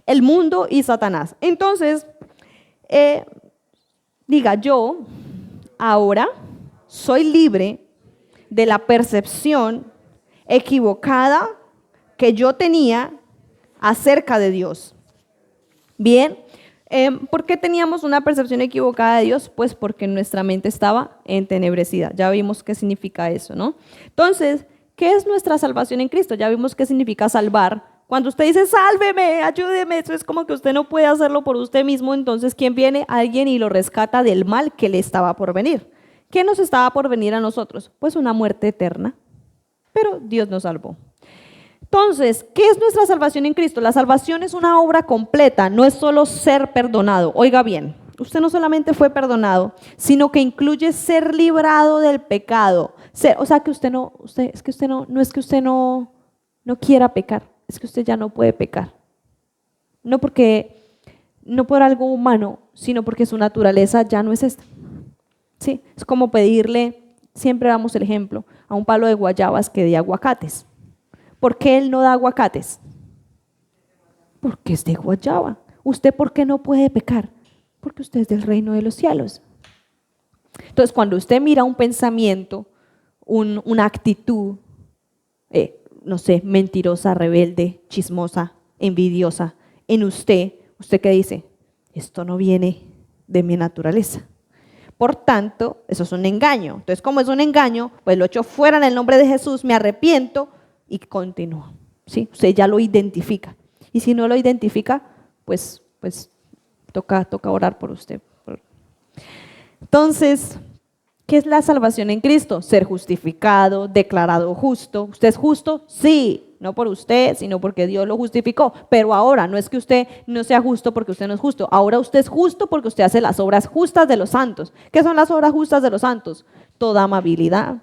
El mundo y Satanás. Entonces, diga yo, ahora soy libre de la percepción equivocada que yo tenía acerca de Dios. Bien, ¿por qué teníamos una percepción equivocada de Dios? Pues porque nuestra mente estaba entenebrecida. Ya vimos qué significa eso, ¿no? Entonces, ¿qué es nuestra salvación en Cristo? Ya vimos qué significa salvar. Cuando usted dice, sálveme, ayúdeme, eso es como que usted no puede hacerlo por usted mismo. Entonces, ¿quién viene? Alguien y lo rescata del mal que le estaba por venir. ¿Qué nos estaba por venir a nosotros? Pues una muerte eterna. Pero Dios nos salvó. Entonces, ¿qué es nuestra salvación en Cristo? La salvación es una obra completa, no es solo ser perdonado. Oiga bien, usted no solamente fue perdonado, sino que incluye ser librado del pecado. O sea, que usted no quiera pecar. Es que usted ya no puede pecar. No por algo humano, sino porque su naturaleza ya no es esta. ¿Sí? Es como pedirle, siempre damos el ejemplo, a un palo de guayabas que dé aguacates. ¿Por qué él no da aguacates? Porque es de guayaba. ¿Usted por qué no puede pecar? Porque usted es del reino de los cielos. Entonces, cuando usted mira un pensamiento, una actitud, no sé, mentirosa, rebelde, chismosa, envidiosa, en usted ¿qué dice? Esto no viene de mi naturaleza. Por tanto, eso es un engaño. Entonces, como es un engaño, pues lo echo fuera en el nombre de Jesús, me arrepiento y continúo. ¿Sí? Usted ya lo identifica. Y si no lo identifica, pues toca orar por usted. Entonces, ¿qué es la salvación en Cristo? Ser justificado, declarado justo. ¿Usted es justo? Sí, no por usted, sino porque Dios lo justificó. Pero ahora no es que usted no sea justo porque usted no es justo. Ahora usted es justo porque usted hace las obras justas de los santos. ¿Qué son las obras justas de los santos? Toda amabilidad,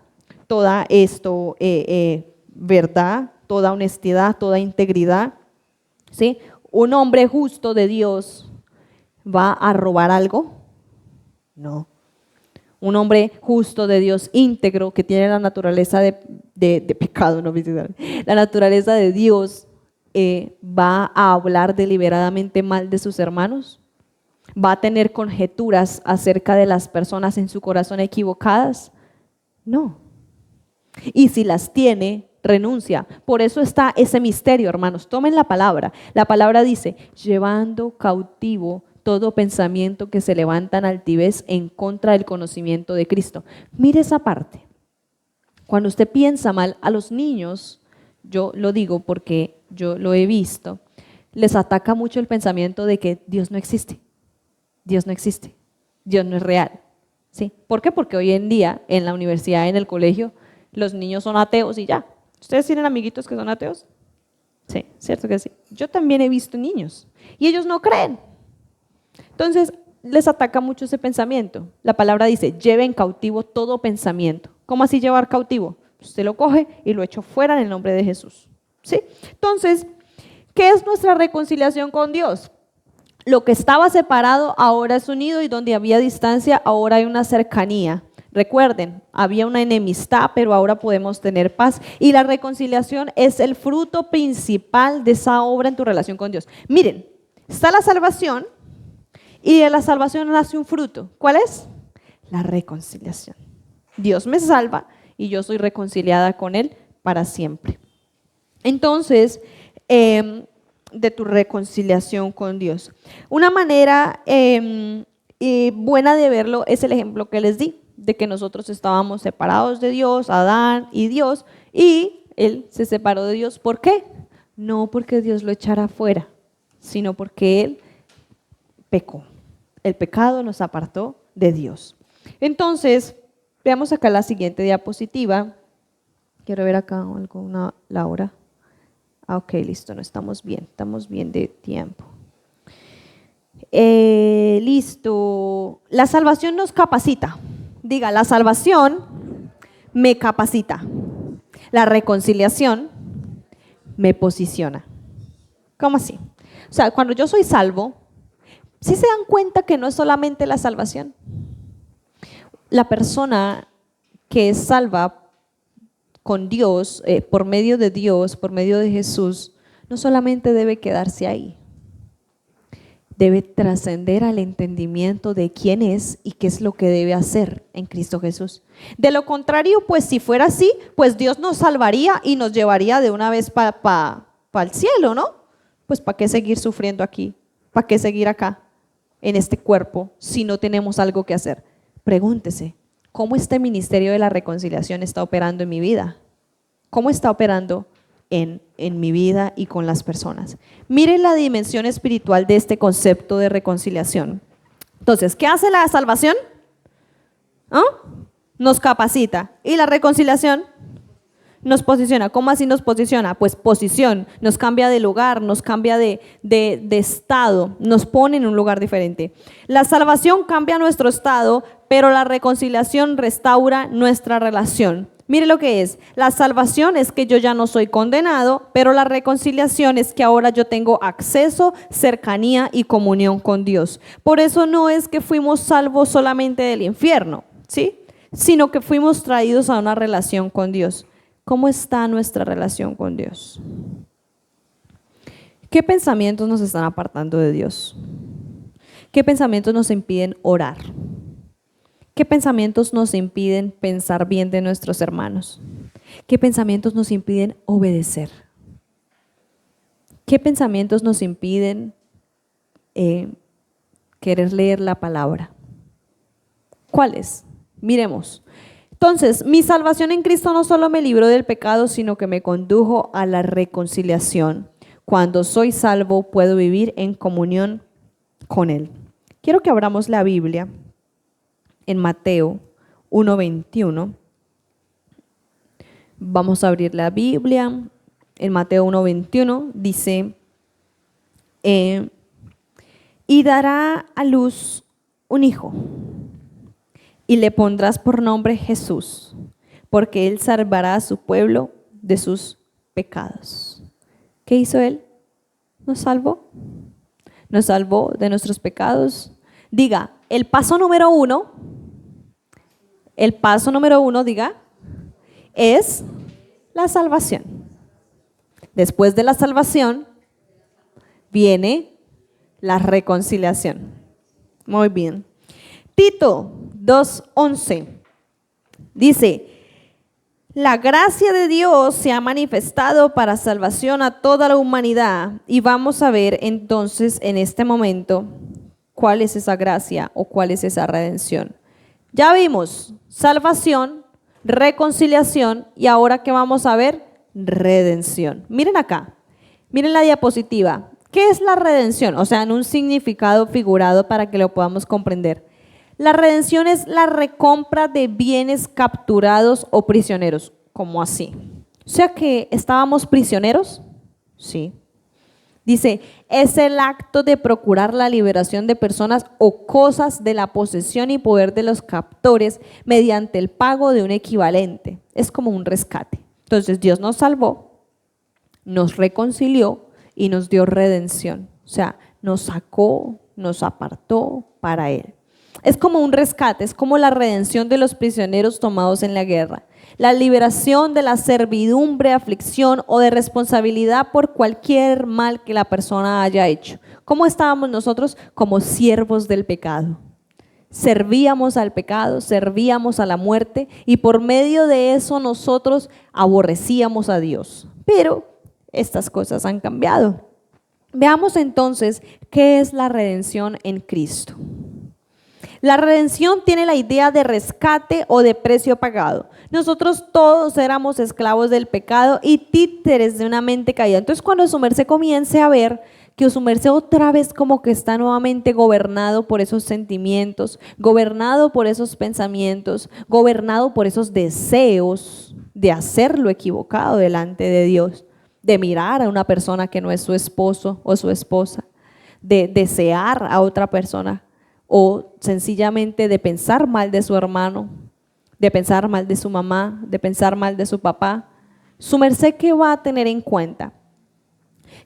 verdad, toda honestidad, toda integridad. ¿Sí? ¿Un hombre justo de Dios va a robar algo? No. Un hombre justo de Dios, íntegro, que tiene la naturaleza de pecado, no, la naturaleza de Dios, ¿va a hablar deliberadamente mal de sus hermanos? ¿Va a tener conjeturas acerca de las personas en su corazón equivocadas? No. Y si las tiene, renuncia. Por eso está ese misterio, hermanos. Tomen la palabra. La palabra dice, llevando cautivo todo pensamiento que se levanta en altivez en contra del conocimiento de Cristo. Mire esa parte. Cuando usted piensa mal, a los niños, yo lo digo porque yo lo he visto, les ataca mucho el pensamiento de que Dios no existe. Dios no existe. Dios no es real. ¿Sí? ¿Por qué? Porque hoy en día, en la universidad, en el colegio, los niños son ateos y ya. ¿Ustedes tienen amiguitos que son ateos? Sí, cierto que sí. Yo también he visto niños y ellos no creen. Entonces, les ataca mucho ese pensamiento. La palabra dice, lleven cautivo todo pensamiento. ¿Cómo así llevar cautivo? Usted lo coge y lo echa fuera en el nombre de Jesús. ¿Sí? Entonces, ¿qué es nuestra reconciliación con Dios? Lo que estaba separado ahora es unido y donde había distancia ahora hay una cercanía. Recuerden, había una enemistad, pero ahora podemos tener paz. Y la reconciliación es el fruto principal de esa obra en tu relación con Dios. Miren, está la salvación y de la salvación nace un fruto. ¿Cuál es? La reconciliación. Dios me salva y yo soy reconciliada con Él para siempre. Entonces, de tu reconciliación con Dios. Una manera buena de verlo es el ejemplo que les di, de que nosotros estábamos separados de Dios, Adán y Dios, y él se separó de Dios. ¿Por qué? No porque Dios lo echara fuera, sino porque él pecó. El pecado nos apartó de Dios. Entonces, veamos acá la siguiente diapositiva. Quiero ver acá alguna, Laura. Ok, listo, no estamos bien de tiempo. Listo. La salvación nos capacita. Diga, la salvación me capacita. La reconciliación me posiciona. ¿Cómo así? O sea, cuando yo soy salvo, ¿sí se dan cuenta que no es solamente la salvación? La persona que es salva con Dios, por medio de Dios, por medio de Jesús, no solamente debe quedarse ahí, debe trascender al entendimiento de quién es y qué es lo que debe hacer en Cristo Jesús. De lo contrario, pues si fuera así, pues Dios nos salvaría y nos llevaría de una vez para el cielo, ¿no? Pues ¿para qué seguir sufriendo aquí? ¿Para qué seguir acá en este cuerpo si no tenemos algo que hacer? Pregúntese, ¿cómo este ministerio de la reconciliación está operando en mi vida? ¿Cómo está operando en mi vida y con las personas? Miren la dimensión espiritual de este concepto de reconciliación. Entonces, ¿qué hace la salvación? ¿Ah? Nos capacita. ¿Y la reconciliación? Nos posiciona. ¿Cómo así nos posiciona? Pues posición, nos cambia de lugar, nos cambia de estado, nos pone en un lugar diferente. La salvación cambia nuestro estado, pero la reconciliación restaura nuestra relación. Mire lo que es, la salvación es que yo ya no soy condenado, pero la reconciliación es que ahora yo tengo acceso, cercanía y comunión con Dios. Por eso no es que fuimos salvos solamente del infierno, ¿sí? Sino que fuimos traídos a una relación con Dios. ¿Cómo está nuestra relación con Dios? ¿Qué pensamientos nos están apartando de Dios? ¿Qué pensamientos nos impiden orar? ¿Qué pensamientos nos impiden pensar bien de nuestros hermanos? ¿Qué pensamientos nos impiden obedecer? ¿Qué pensamientos nos impiden querer leer la palabra? ¿Cuáles? Miremos. Entonces, mi salvación en Cristo no solo me libró del pecado, sino que me condujo a la reconciliación. Cuando soy salvo, puedo vivir en comunión con Él. Quiero que abramos la Biblia en Mateo 1:21. Vamos a abrir la Biblia. En Mateo 1:21 dice, y dará a luz un hijo, y le pondrás por nombre Jesús, porque Él salvará a su pueblo de sus pecados. ¿Qué hizo Él? Nos salvó. Nos salvó de nuestros pecados. Diga, el paso número uno, diga, es la salvación. Después de la salvación viene la reconciliación. Muy bien. Tito 2:11 dice: la gracia de Dios se ha manifestado para salvación a toda la humanidad. Y vamos a ver entonces en este momento cuál es esa gracia o cuál es esa redención. Ya vimos salvación, reconciliación y ahora ¿qué vamos a ver? Redención. Miren acá, miren la diapositiva. ¿Qué es la redención? O sea, en un significado figurado para que lo podamos comprender. La redención es la recompra de bienes capturados o prisioneros. ¿Cómo así? O sea que estábamos prisioneros. Sí. Dice, es el acto de procurar la liberación de personas o cosas de la posesión y poder de los captores mediante el pago de un equivalente. Es como un rescate. Entonces Dios nos salvó, nos reconcilió y nos dio redención. O sea, nos sacó, nos apartó para Él. Es como un rescate, es como la redención de los prisioneros tomados en la guerra. La liberación de la servidumbre, aflicción o de responsabilidad por cualquier mal que la persona haya hecho. ¿Cómo estábamos nosotros? Como siervos del pecado. Servíamos al pecado, servíamos a la muerte y por medio de eso nosotros aborrecíamos a Dios. Pero estas cosas han cambiado. Veamos entonces qué es la redención en Cristo. La redención tiene la idea de rescate o de precio pagado. Nosotros todos éramos esclavos del pecado y títeres de una mente caída. Entonces cuando su merced comience a ver que su merced otra vez como que está nuevamente gobernado por esos sentimientos, gobernado por esos pensamientos, gobernado por esos deseos de hacer lo equivocado delante de Dios, de mirar a una persona que no es su esposo o su esposa, de desear a otra persona, o sencillamente de pensar mal de su hermano, de pensar mal de su mamá, de pensar mal de su papá. Su merced, ¿qué va a tener en cuenta?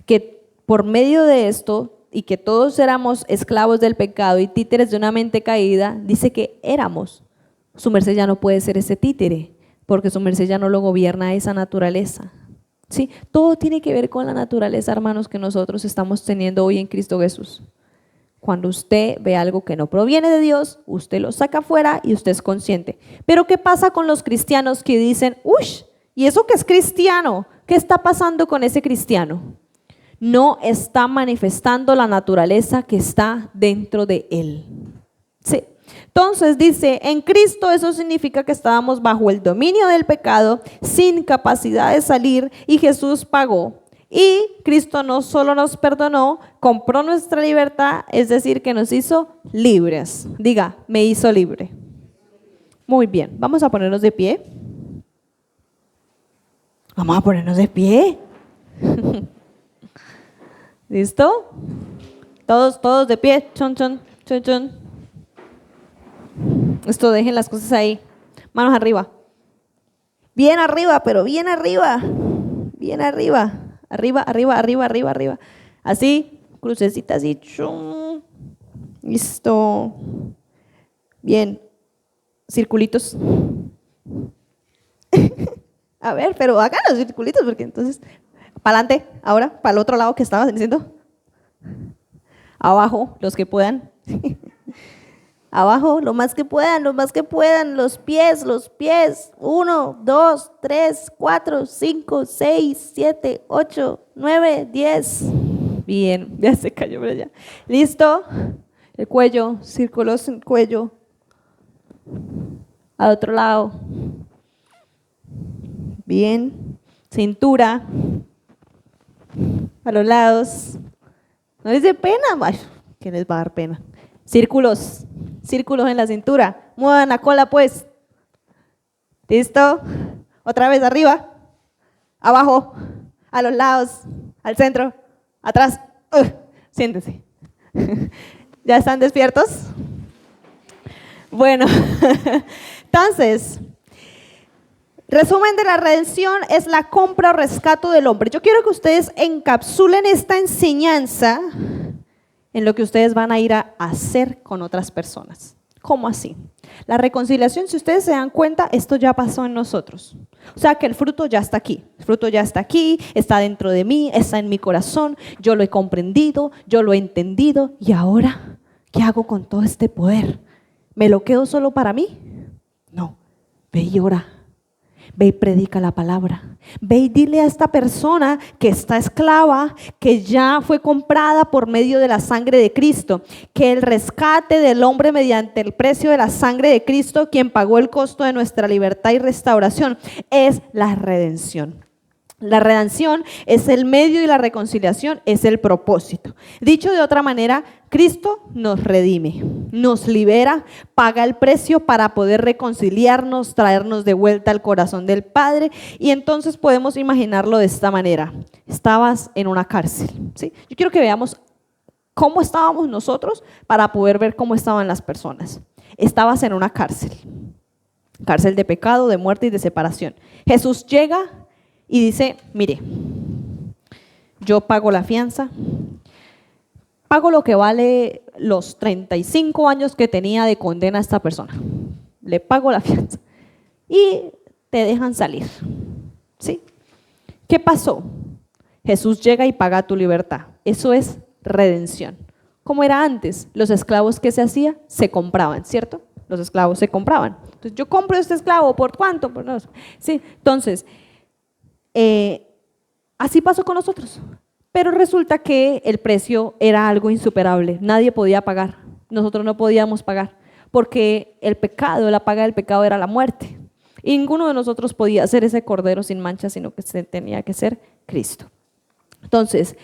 Que por medio de esto y que todos éramos esclavos del pecado y títeres de una mente caída, dice que éramos. Su merced ya no puede ser ese títere, porque su merced ya no lo gobierna esa naturaleza. ¿Sí? Todo tiene que ver con la naturaleza, hermanos, que nosotros estamos teniendo hoy en Cristo Jesús. Cuando usted ve algo que no proviene de Dios, usted lo saca afuera y usted es consciente. Pero ¿qué pasa con los cristianos que dicen, uy, ¿y eso que es cristiano? ¿Qué está pasando con ese cristiano? No está manifestando la naturaleza que está dentro de él. Sí. Entonces dice, en Cristo eso significa que estábamos bajo el dominio del pecado, sin capacidad de salir, y Jesús pagó. Y Cristo no solo nos perdonó, compró nuestra libertad, es decir, que nos hizo libres. Diga, me hizo libre. Muy bien, vamos a ponernos de pie. Vamos a ponernos de pie. ¿Listo? Todos de pie. Chon, chon, chon, chon. Esto, dejen las cosas ahí. Manos arriba. Bien arriba, pero bien arriba. Bien arriba. Arriba, arriba, arriba, arriba, arriba. Así, crucecita así. Chum. Listo. Bien. Circulitos. A ver, pero hagan los circulitos porque entonces, para adelante, ahora, para el otro lado que estabas diciendo. Abajo, los que puedan. Abajo, lo más que puedan, los pies. 1, 2, 3, 4, 5, 6, 7, 8, 9, 10. Bien, ya se cayó, pero ya. ¿Listo? El cuello, círculos en el cuello. Al otro lado. Bien. Cintura. A los lados. No les dé pena, ¿qué les va a dar pena? Círculos en la cintura. Muevan la cola, pues. ¿Listo? Otra vez arriba, abajo, a los lados, al centro, atrás. Siéntense. ¿Ya están despiertos? Bueno, entonces, Resumen de la redención es la compra o rescate del hombre. Yo quiero que ustedes encapsulen esta enseñanza en lo que ustedes van a ir a hacer con otras personas. ¿Cómo así? La reconciliación, si ustedes se dan cuenta, esto ya pasó en nosotros. O sea que el fruto ya está aquí. El fruto ya está aquí, está dentro de mí, está en mi corazón. Yo lo he comprendido, yo lo he entendido. ¿Y ahora qué hago con todo este poder? ¿Me lo quedo solo para mí? No, ve y ora. Ve y predica la palabra. Ve y dile a esta persona que está esclava, que ya fue comprada por medio de la sangre de Cristo, que el rescate del hombre mediante el precio de la sangre de Cristo, quien pagó el costo de nuestra libertad y restauración, es la redención. La redención es el medio y la reconciliación es el propósito. Dicho de otra manera, Cristo nos redime, nos libera, paga el precio para poder reconciliarnos, traernos de vuelta al corazón del Padre. Y entonces podemos imaginarlo de esta manera. Estabas en una cárcel, ¿sí? Yo quiero que veamos cómo estábamos nosotros para poder ver cómo estaban las personas. Estabas en una cárcel de pecado, de muerte y de separación. Jesús llega y dice, mire, yo pago la fianza, pago lo que vale los 35 años que tenía de condena a esta persona. Le pago la fianza y te dejan salir. ¿Sí? ¿Qué pasó? Jesús llega y paga tu libertad. Eso es redención. Como era antes, los esclavos que se hacía, se compraban, ¿cierto? Los esclavos se compraban. Entonces, yo compro este esclavo, ¿por cuánto? Por no. Sí, entonces, así pasó con nosotros, pero resulta que el precio era algo insuperable, nadie podía pagar, nosotros no podíamos pagar, porque el pecado, la paga del pecado era la muerte, y ninguno de nosotros podía ser ese cordero sin mancha, sino que tenía que ser Cristo. Entonces,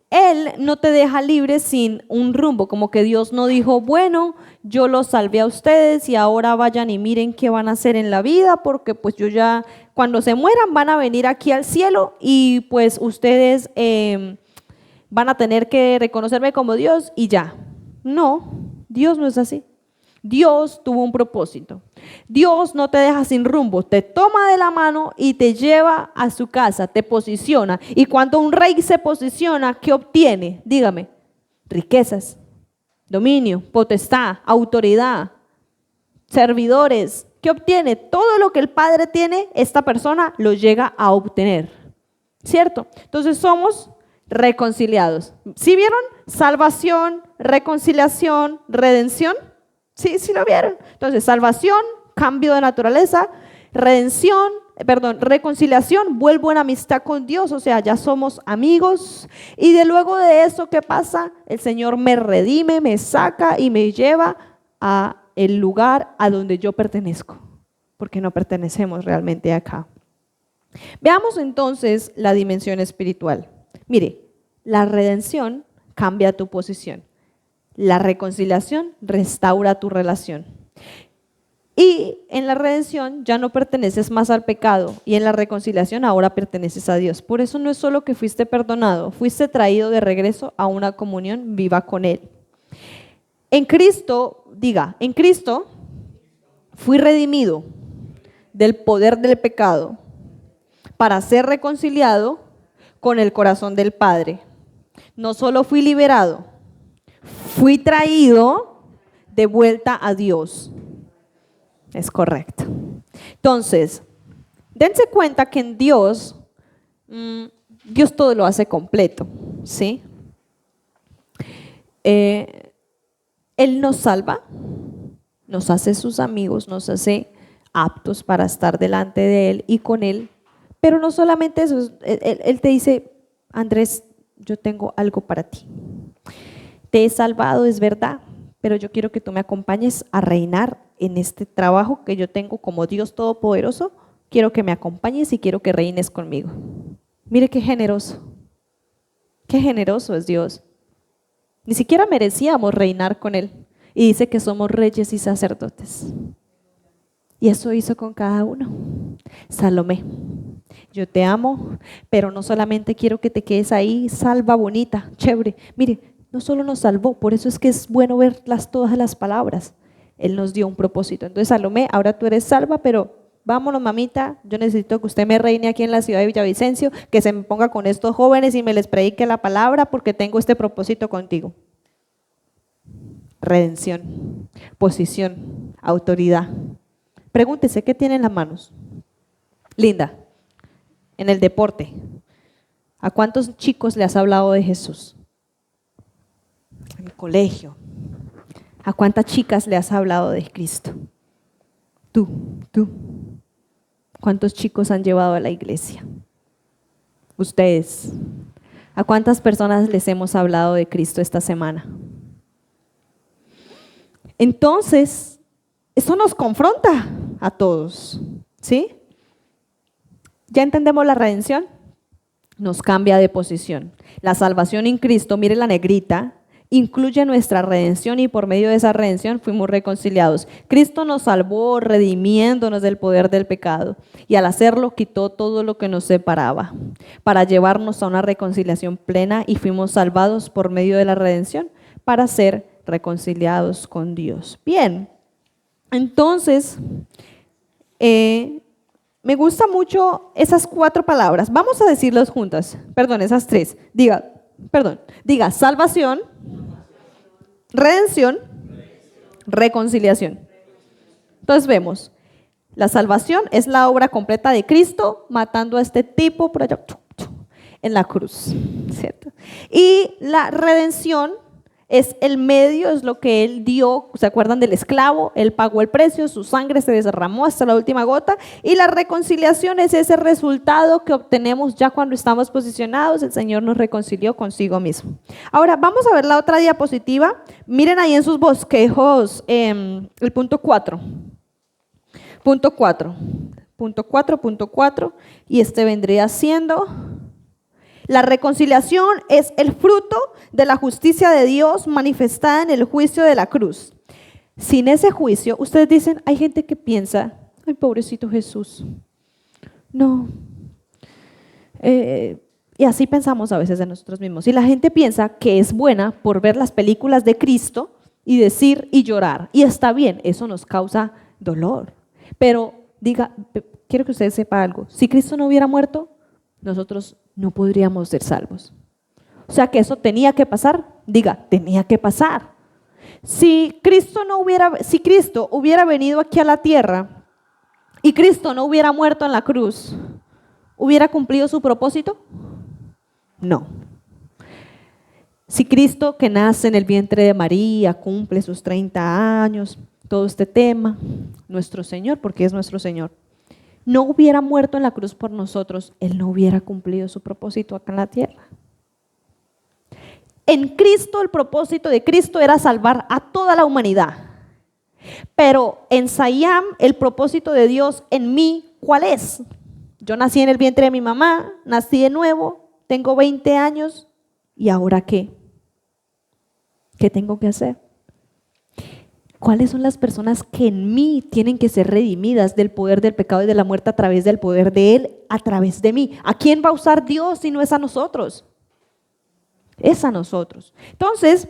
Él no te deja libre sin un rumbo, como que Dios no dijo, bueno, yo los salvé a ustedes y ahora vayan y miren qué van a hacer en la vida, porque pues yo ya, cuando se mueran van a venir aquí al cielo y pues ustedes van a tener que reconocerme como Dios y ya. No, Dios no es así. Dios tuvo un propósito. Dios no te deja sin rumbo, te toma de la mano y te lleva a su casa, te posiciona. Y cuando un rey se posiciona, ¿qué obtiene? Dígame, riquezas, dominio, potestad, autoridad, servidores. ¿Qué obtiene? Todo lo que el Padre tiene, esta persona lo llega a obtener. ¿Cierto? Entonces somos reconciliados. ¿Sí vieron? Salvación, reconciliación, redención. Sí, sí lo vieron. Entonces, salvación, cambio de naturaleza, reconciliación, vuelvo en amistad con Dios, o sea, ya somos amigos. Y de luego de eso, ¿qué pasa? El Señor me redime, me saca y me lleva a el lugar a donde yo pertenezco, porque no pertenecemos realmente acá. Veamos entonces la dimensión espiritual. Mire, la redención cambia tu posición. La reconciliación restaura tu relación. Y en la redención ya no perteneces más al pecado y en la reconciliación ahora perteneces a Dios. Por eso no es solo que fuiste perdonado, fuiste traído de regreso a una comunión viva con Él. En Cristo, en Cristo fui redimido del poder del pecado para ser reconciliado con el corazón del Padre. No solo fui liberado, fui traído de vuelta a Dios. Es correcto. Entonces, dense cuenta que en Dios, Dios todo lo hace completo, ¿sí? Él nos salva, nos hace sus amigos, nos hace aptos para estar delante de Él y con Él. Pero no solamente eso, Él te dice, Andrés, yo tengo algo para ti. Te he salvado, es verdad, pero yo quiero que tú me acompañes a reinar en este trabajo que yo tengo como Dios Todopoderoso. Quiero que me acompañes y quiero que reines conmigo. Mire qué generoso es Dios. Ni siquiera merecíamos reinar con Él. Y dice que somos reyes y sacerdotes. Y eso hizo con cada uno. Salomé, yo te amo, pero no solamente quiero que te quedes ahí salva, bonita, chévere. Mire, no solo nos salvó, por eso es que es bueno ver todas las palabras. Él nos dio un propósito. Entonces, Salomé, ahora tú eres salva, pero vámonos mamita, yo necesito que usted me reine aquí en la ciudad de Villavicencio, que se me ponga con estos jóvenes y me les predique la palabra porque tengo este propósito contigo. Redención, posición, autoridad. Pregúntese, ¿qué tiene en las manos? Linda, en el deporte, ¿a cuántos chicos le has hablado de Jesús? En el colegio, ¿a cuántas chicas le has hablado de Cristo? Tú. ¿Cuántos chicos han llevado a la iglesia? Ustedes. ¿A cuántas personas les hemos hablado de Cristo esta semana? Entonces, eso nos confronta a todos, ¿sí? ¿Ya entendemos la redención? Nos cambia de posición. La salvación en Cristo, mire la negrita, incluye nuestra redención y por medio de esa redención fuimos reconciliados. Cristo nos salvó redimiéndonos del poder del pecado y al hacerlo quitó todo lo que nos separaba para llevarnos a una reconciliación plena y fuimos salvados por medio de la redención para ser reconciliados con Dios. Bien, entonces me gusta mucho esas 4 palabras. Vamos a decirlas juntas, esas 3. Diga salvación, redención, reconciliación. Entonces vemos, la salvación es la obra completa de Cristo matando a este tipo por allá en la cruz, ¿cierto? Y la redención es el medio, es lo que Él dio, ¿se acuerdan del esclavo? Él pagó el precio, su sangre se derramó hasta la última gota y la reconciliación es ese resultado que obtenemos ya cuando estamos posicionados, el Señor nos reconcilió consigo mismo. Ahora vamos a ver la otra diapositiva, miren ahí en sus bosquejos el punto 4, y este vendría siendo... La reconciliación es el fruto de la justicia de Dios manifestada en el juicio de la cruz. Sin ese juicio, ustedes dicen, hay gente que piensa, ay, pobrecito Jesús. No. Y así pensamos a veces de nosotros mismos. Y la gente piensa que es buena por ver las películas de Cristo y decir y llorar. Y está bien, eso nos causa dolor. Pero quiero que ustedes sepan algo. Si Cristo no hubiera muerto, nosotros no podríamos ser salvos. O sea que eso tenía que pasar. Tenía que pasar. Si Cristo hubiera venido aquí a la tierra y Cristo no hubiera muerto en la cruz, ¿hubiera cumplido su propósito? No. Si Cristo, que nace en el vientre de María, cumple sus 30 años, todo este tema, nuestro Señor, porque es nuestro Señor, no hubiera muerto en la cruz por nosotros, Él no hubiera cumplido su propósito acá en la tierra. En Cristo, el propósito de Cristo era salvar a toda la humanidad. Pero en Sayam, el propósito de Dios en mí, ¿cuál es? Yo nací en el vientre de mi mamá, nací de nuevo, tengo 20 años, ¿y ahora qué? ¿Qué tengo que hacer? ¿Cuáles son las personas que en mí tienen que ser redimidas del poder del pecado y de la muerte a través del poder de Él, a través de mí? ¿A quién va a usar Dios si no es a nosotros? Es a nosotros. Entonces,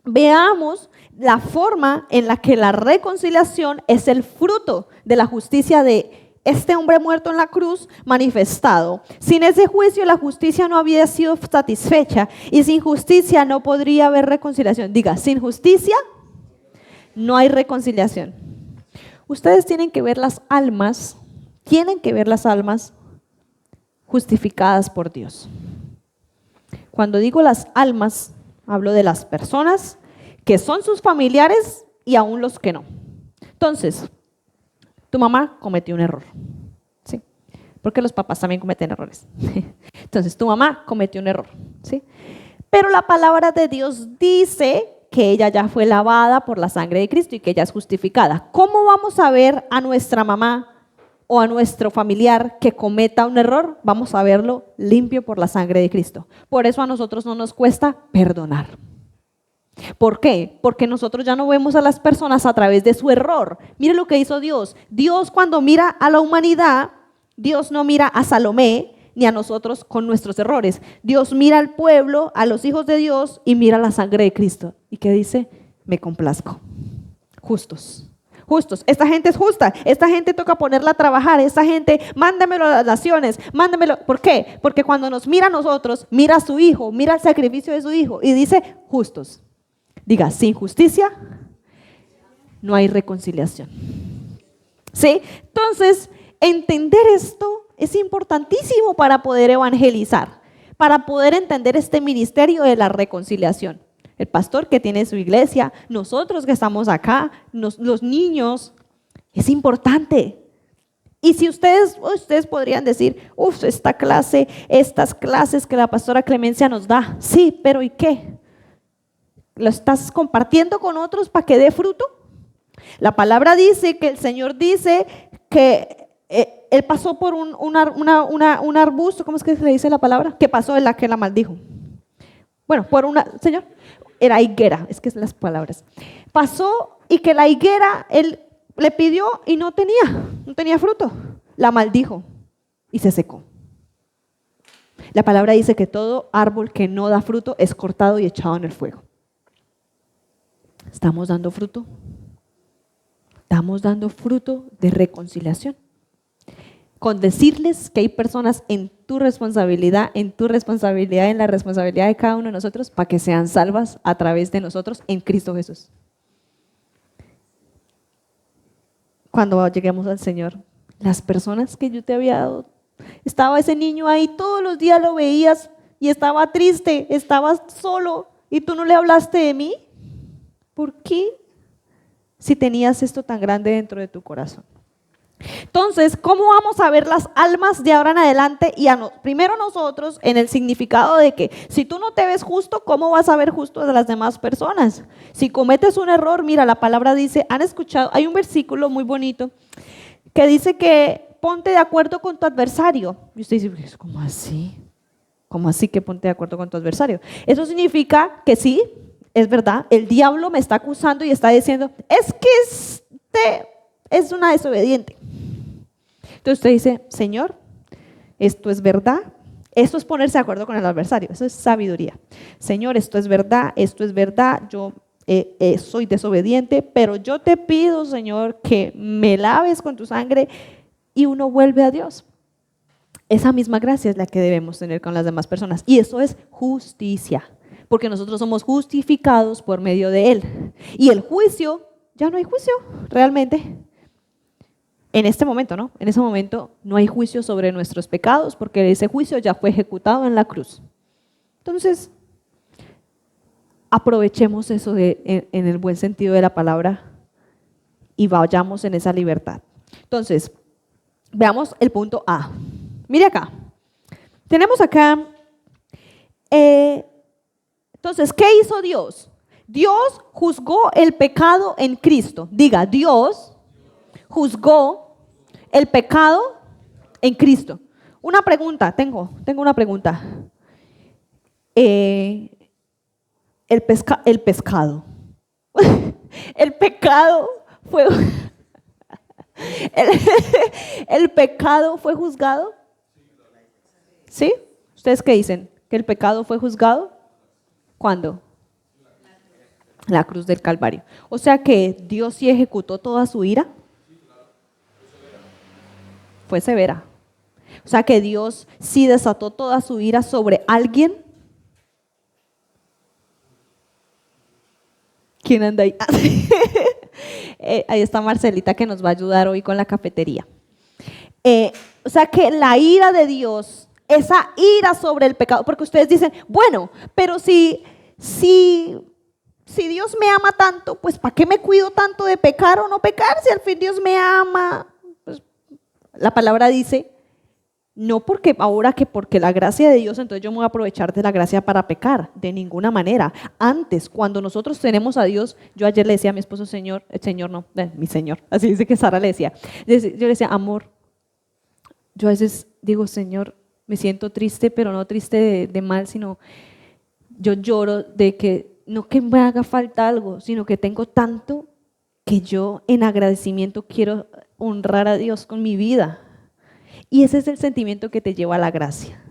veamos la forma en la que la reconciliación es el fruto de la justicia de este hombre muerto en la cruz manifestado. Sin ese juicio la justicia no había sido satisfecha y sin justicia no podría haber reconciliación. Sin justicia no hay reconciliación. Ustedes tienen que ver las almas justificadas por Dios. Cuando digo las almas, hablo de las personas que son sus familiares y aún los que no. Entonces, tu mamá cometió un error, ¿sí? Porque los papás también cometen errores. Entonces, tu mamá cometió un error, ¿sí? Pero la palabra de Dios dice que ella ya fue lavada por la sangre de Cristo y que ella es justificada. ¿Cómo vamos a ver a nuestra mamá o a nuestro familiar que cometa un error? Vamos a verlo limpio por la sangre de Cristo. Por eso a nosotros no nos cuesta perdonar. ¿Por qué? Porque nosotros ya no vemos a las personas a través de su error. Mire lo que hizo Dios. Dios, cuando mira a la humanidad, Dios no mira a Salomé ni a nosotros con nuestros errores. Dios mira al pueblo, a los hijos de Dios y mira la sangre de Cristo. ¿Y qué dice? Me complazco. Justos. justos. Esta gente es justa, esta gente toca ponerla a trabajar, esta gente, mándamelo a las naciones, mándamelo. ¿Por qué? Porque cuando nos mira a nosotros, mira a su hijo, mira el sacrificio de su hijo y dice justos. Diga, sin justicia no hay reconciliación. ¿Sí? Entonces, entender esto es importantísimo para poder evangelizar, para poder entender este ministerio de la reconciliación. El pastor que tiene su iglesia, nosotros que estamos acá, los niños, es importante. Y si ustedes podrían decir, estas clases que la pastora Clemencia nos da, sí, pero ¿y qué? ¿Lo estás compartiendo con otros para que dé fruto? La palabra dice que el Señor dice que Él pasó por un arbusto, ¿cómo es que se le dice la palabra? Que pasó en la que la maldijo. Bueno, Señor, era higuera, es que son las palabras. Pasó y que la higuera, Él le pidió y no tenía fruto. La maldijo y se secó. La palabra dice que todo árbol que no da fruto es cortado y echado en el fuego. ¿Estamos dando fruto? Estamos dando fruto de reconciliación. Con decirles que hay personas en tu responsabilidad, en la responsabilidad de cada uno de nosotros, para que sean salvas a través de nosotros en Cristo Jesús. Cuando lleguemos al Señor, las personas que yo te había dado, estaba ese niño ahí, todos los días lo veías y estaba triste, estaba solo y tú no le hablaste de mí. ¿Por qué? Si tenías esto tan grande dentro de tu corazón. Entonces, ¿cómo vamos a ver las almas de ahora en adelante? Y primero nosotros en el significado de que si tú no te ves justo, ¿cómo vas a ver justo a las demás personas? Si cometes un error, mira, la palabra dice, han escuchado, hay un versículo muy bonito que dice que ponte de acuerdo con tu adversario. Y usted dice, ¿cómo así? ¿Cómo así que ponte de acuerdo con tu adversario? Eso significa que sí, es verdad, el diablo me está acusando y está diciendo, es que es una desobediente. Entonces usted dice, Señor, esto es verdad. Esto es ponerse de acuerdo con el adversario, eso es sabiduría. Señor, esto es verdad, yo soy desobediente, pero yo te pido, Señor, que me laves con tu sangre, y uno vuelve a Dios. Esa misma gracia es la que debemos tener con las demás personas, y eso es justicia, porque nosotros somos justificados por medio de Él. Y el juicio, ya no hay juicio realmente. En este momento, ¿no? En ese momento no hay juicio sobre nuestros pecados, porque ese juicio ya fue ejecutado en la cruz. Entonces, aprovechemos eso en el buen sentido de la palabra y vayamos en esa libertad. Entonces, veamos el punto A. Mire acá. Tenemos acá, entonces, ¿qué hizo Dios? Dios juzgó el pecado en Cristo. Diga, Dios juzgó el pecado en Cristo. Una pregunta, tengo una pregunta. El pescado. El pecado fue el pecado fue juzgado. ¿Sí? ¿Ustedes qué dicen? ¿Que el pecado fue juzgado? ¿Cuándo? La cruz del Calvario. O sea que Dios sí ejecutó toda su ira. Fue severa. O sea que Dios sí desató toda su ira sobre alguien. ¿Quién anda ahí? Ahí está Marcelita, que nos va a ayudar hoy con la cafetería. O sea que la ira de Dios, esa ira sobre el pecado, porque ustedes dicen, bueno, pero si Dios me ama tanto, pues ¿para qué me cuido tanto de pecar o no pecar? Si al fin Dios me ama. Pues, la palabra dice, no porque la gracia de Dios, entonces yo me voy a aprovechar de la gracia para pecar, de ninguna manera. Antes, cuando nosotros tenemos a Dios, yo ayer le decía a mi esposo, mi Señor, así dice que Sara le decía, yo le decía, amor, yo a veces digo, Señor, me siento triste, pero no triste de mal, sino yo lloro de que no que me haga falta algo, sino que tengo tanto que yo en agradecimiento quiero honrar a Dios con mi vida. Y ese es el sentimiento que te lleva a la gracia.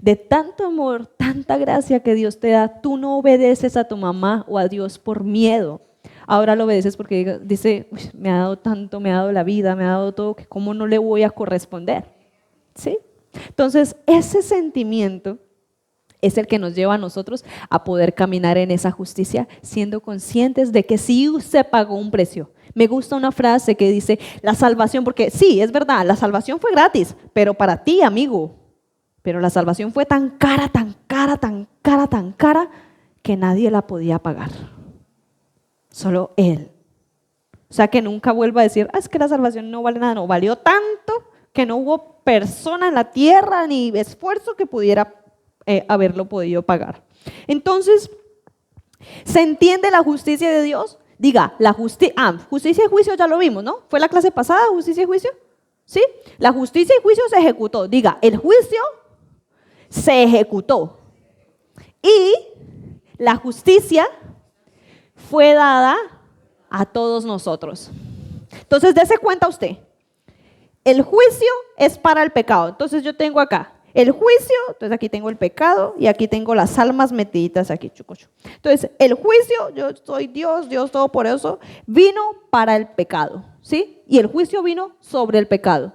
De tanto amor, tanta gracia que Dios te da, tú no obedeces a tu mamá o a Dios por miedo. ahora lo obedeces porque dice, "Uy, me ha dado tanto, me ha dado la vida, me ha dado todo, que cómo no le voy a corresponder". ¿Sí? Entonces, ese sentimiento es el que nos lleva a nosotros a poder caminar en esa justicia, siendo conscientes de que sí usted pagó un precio. Me gusta una frase que dice, la salvación, porque sí, es verdad, la salvación fue gratis, pero para ti, amigo, pero la salvación fue tan cara, tan cara, tan cara, tan cara, que nadie la podía pagar. Solo Él. O sea, que nunca vuelva a decir, es que la salvación no vale nada, no, valió tanto que no hubo persona en la tierra ni esfuerzo que pudiera haberlo podido pagar. Entonces, ¿se entiende la justicia de Dios? Diga, justicia y juicio ya lo vimos, ¿no? ¿Fue la clase pasada, justicia y juicio? ¿Sí? La justicia y juicio se ejecutó. Diga, el juicio se ejecutó. Y la justicia fue dada a todos nosotros. Entonces, dése cuenta usted. El juicio es para el pecado. Entonces, yo tengo acá el juicio, entonces aquí tengo el pecado y aquí tengo las almas metiditas aquí, chucucho. Entonces, el juicio, yo soy Dios, Dios todopoderoso, vino para el pecado, ¿sí? Y el juicio vino sobre el pecado.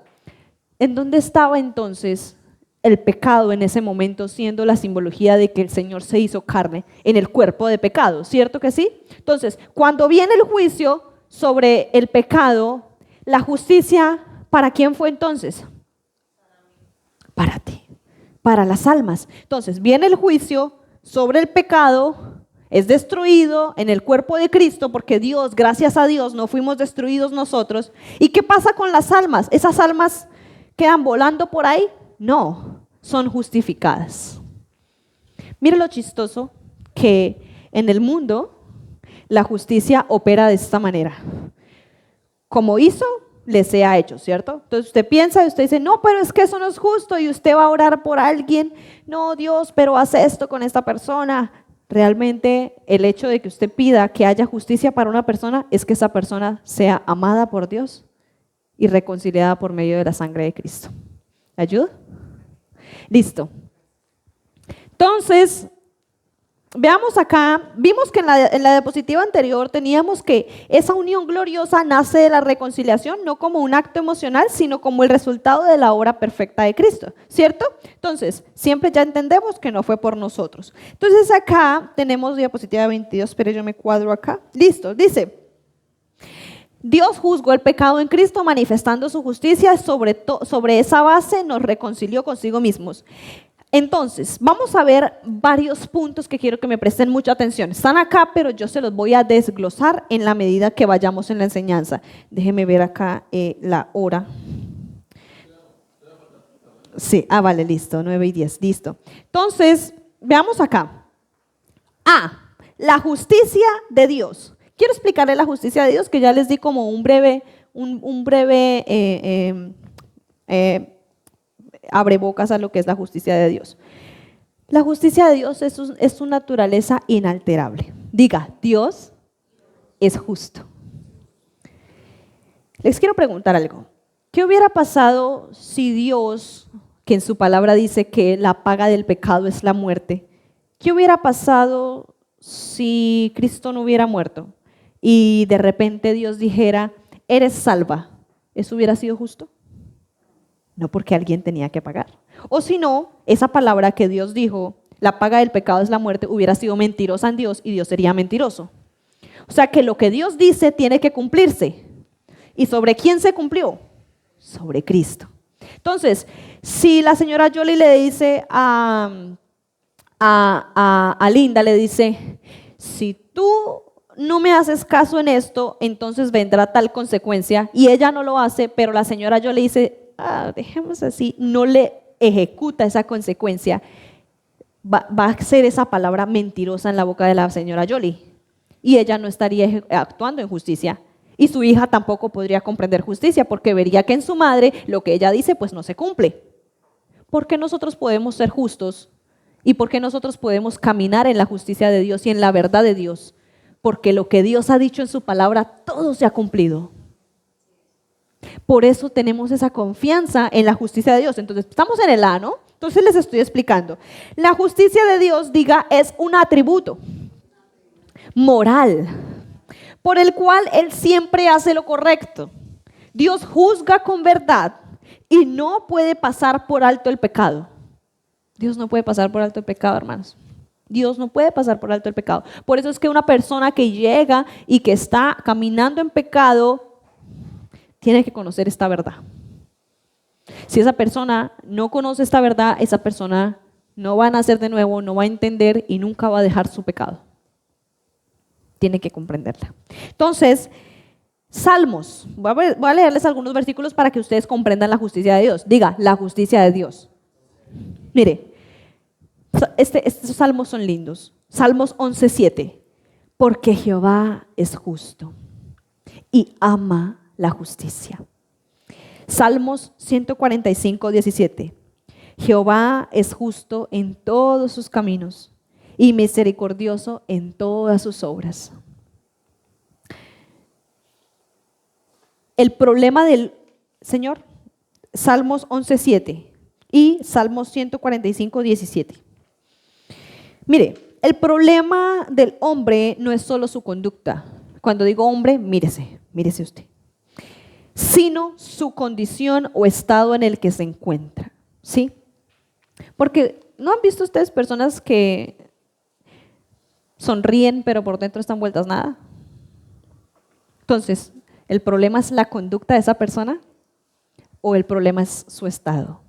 ¿En dónde estaba entonces el pecado en ese momento, siendo la simbología de que el Señor se hizo carne en el cuerpo de pecado? ¿Cierto que sí? Entonces, cuando viene el juicio sobre el pecado, la justicia, ¿para quién fue entonces? Para ti, para las almas. Entonces viene el juicio sobre el pecado, es destruido en el cuerpo de Cristo, porque Dios, gracias a Dios, no fuimos destruidos nosotros. ¿Y qué pasa con las almas? ¿Esas almas quedan volando por ahí? No, son justificadas. Mire lo chistoso que en el mundo la justicia opera de esta manera. Como hizo, les sea hecho, ¿cierto? Entonces usted piensa y usted dice, no, pero es que eso no es justo, y usted va a orar por alguien, no, Dios, pero haz esto con esta persona. Realmente el hecho de que usted pida que haya justicia para una persona es que esa persona sea amada por Dios y reconciliada por medio de la sangre de Cristo. ¿Ayuda? Listo. Entonces, veamos acá, vimos que en la diapositiva anterior teníamos que esa unión gloriosa nace de la reconciliación, no como un acto emocional, sino como el resultado de la obra perfecta de Cristo, ¿cierto? Entonces, siempre ya entendemos que no fue por nosotros. Entonces acá tenemos diapositiva 22, pero yo me cuadro acá. Listo, dice, Dios juzgó el pecado en Cristo manifestando su justicia, sobre esa base nos reconcilió consigo mismos. Entonces, vamos a ver varios puntos que quiero que me presten mucha atención. Están acá, pero yo se los voy a desglosar en la medida que vayamos en la enseñanza. Déjeme ver acá la hora. Sí, vale, listo, 9:10, listo. Entonces, veamos acá. La justicia de Dios. Quiero explicarle la justicia de Dios, que ya les di como un breve abre bocas a lo que es la justicia de Dios. La justicia de Dios es su naturaleza inalterable. Diga, Dios es justo. Les quiero preguntar algo. ¿Qué hubiera pasado si Dios, que en su palabra dice que la paga del pecado es la muerte, qué hubiera pasado si Cristo no hubiera muerto y de repente Dios dijera, eres salva? ¿Eso hubiera sido justo? No, porque alguien tenía que pagar. O si no, esa palabra que Dios dijo, la paga del pecado es la muerte, hubiera sido mentirosa en Dios y Dios sería mentiroso. O sea que lo que Dios dice tiene que cumplirse. ¿Y sobre quién se cumplió? Sobre Cristo. Entonces, si la señora Jolie le dice a Linda, le dice, si tú no me haces caso en esto, entonces vendrá tal consecuencia, y ella no lo hace, pero la señora Jolie dice, dejemos así, no le ejecuta esa consecuencia, va a ser esa palabra mentirosa en la boca de la señora Jolie y ella no estaría actuando en justicia y su hija tampoco podría comprender justicia porque vería que en su madre lo que ella dice pues no se cumple. ¿Por qué nosotros podemos ser justos y por qué nosotros podemos caminar en la justicia de Dios y en la verdad de Dios? Porque lo que Dios ha dicho en su palabra todo se ha cumplido. Por eso tenemos esa confianza en la justicia de Dios. Entonces, estamos en el A, ¿no? Entonces les estoy explicando. La justicia de Dios, diga, es un atributo moral. por el cual Él siempre hace lo correcto. Dios juzga con verdad y no puede pasar por alto el pecado. Dios no puede pasar por alto el pecado, hermanos. Dios no puede pasar por alto el pecado. Por eso es que una persona que llega y que está caminando en pecado tiene que conocer esta verdad. Si esa persona no conoce esta verdad, esa persona no va a nacer de nuevo, no va a entender y nunca va a dejar su pecado. Tiene que comprenderla. Entonces, Salmos. Voy a leerles algunos versículos para que ustedes comprendan la justicia de Dios. Diga, la justicia de Dios. Mire, estos salmos son lindos. Salmos 11:7. Porque Jehová es justo y ama la justicia. Salmos 145:17. Jehová es justo en todos sus caminos y misericordioso en todas sus obras. El problema del Señor, Salmos 11:7 y Salmos 145:17. Mire, el problema del hombre no es solo su conducta. Cuando digo hombre, mírese usted. Sino su condición o estado en el que se encuentra. ¿Sí? Porque ¿no han visto ustedes personas que sonríen pero por dentro están vueltas nada? Entonces, ¿el problema es la conducta de esa persona o el problema es su estado?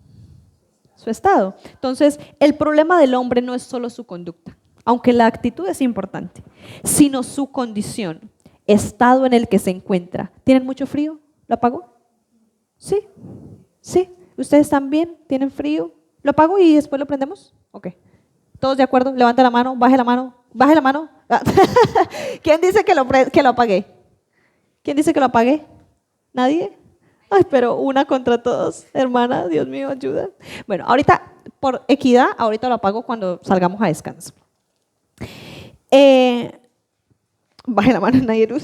Su estado. Entonces, el problema del hombre no es solo su conducta, aunque la actitud es importante, sino su condición, estado en el que se encuentra. ¿Tienen mucho frío? ¿Lo apago? Sí. ¿Sí? ¿Ustedes también tienen frío? ¿Lo apago y después lo prendemos? Ok. ¿Todos de acuerdo? Levanta la mano, baje la mano, baje la mano. ¿Quién dice que lo apagué? ¿Quién dice que lo apagué? ¿Nadie? Ay, pero una contra todos, hermana, Dios mío, ayuda. Bueno, ahorita, por equidad, ahorita lo apago cuando salgamos a descanso. Baje la mano, Nayerus.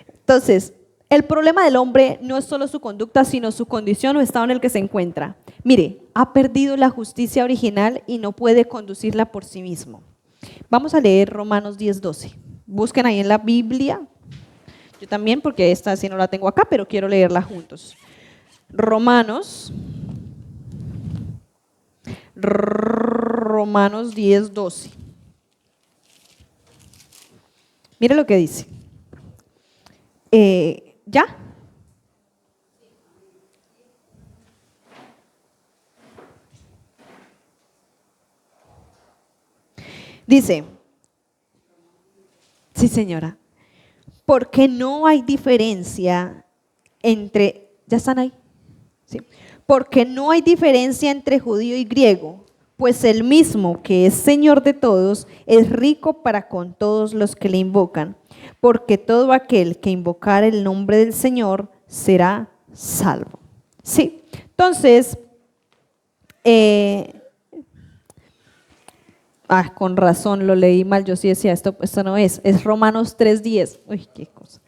Entonces, el problema del hombre no es solo su conducta, sino su condición o estado en el que se encuentra. Mire, ha perdido la justicia original y no puede conducirla por sí mismo. Vamos a leer Romanos 10:12. Busquen ahí en la Biblia. Yo también, porque esta sí no la tengo acá, pero quiero leerla juntos. Romanos 10:12. Mire lo que dice. ¿Ya? Dice, sí señora, porque no hay diferencia entre, ¿ya están ahí? Sí. Porque no hay diferencia entre judío y griego, pues el mismo que es Señor de todos es rico para con todos los que le invocan, porque todo aquel que invocar el nombre del Señor será salvo. Sí, entonces, con razón, lo leí mal, yo sí decía, esto no es Romanos 3:10. Uy, qué cosa.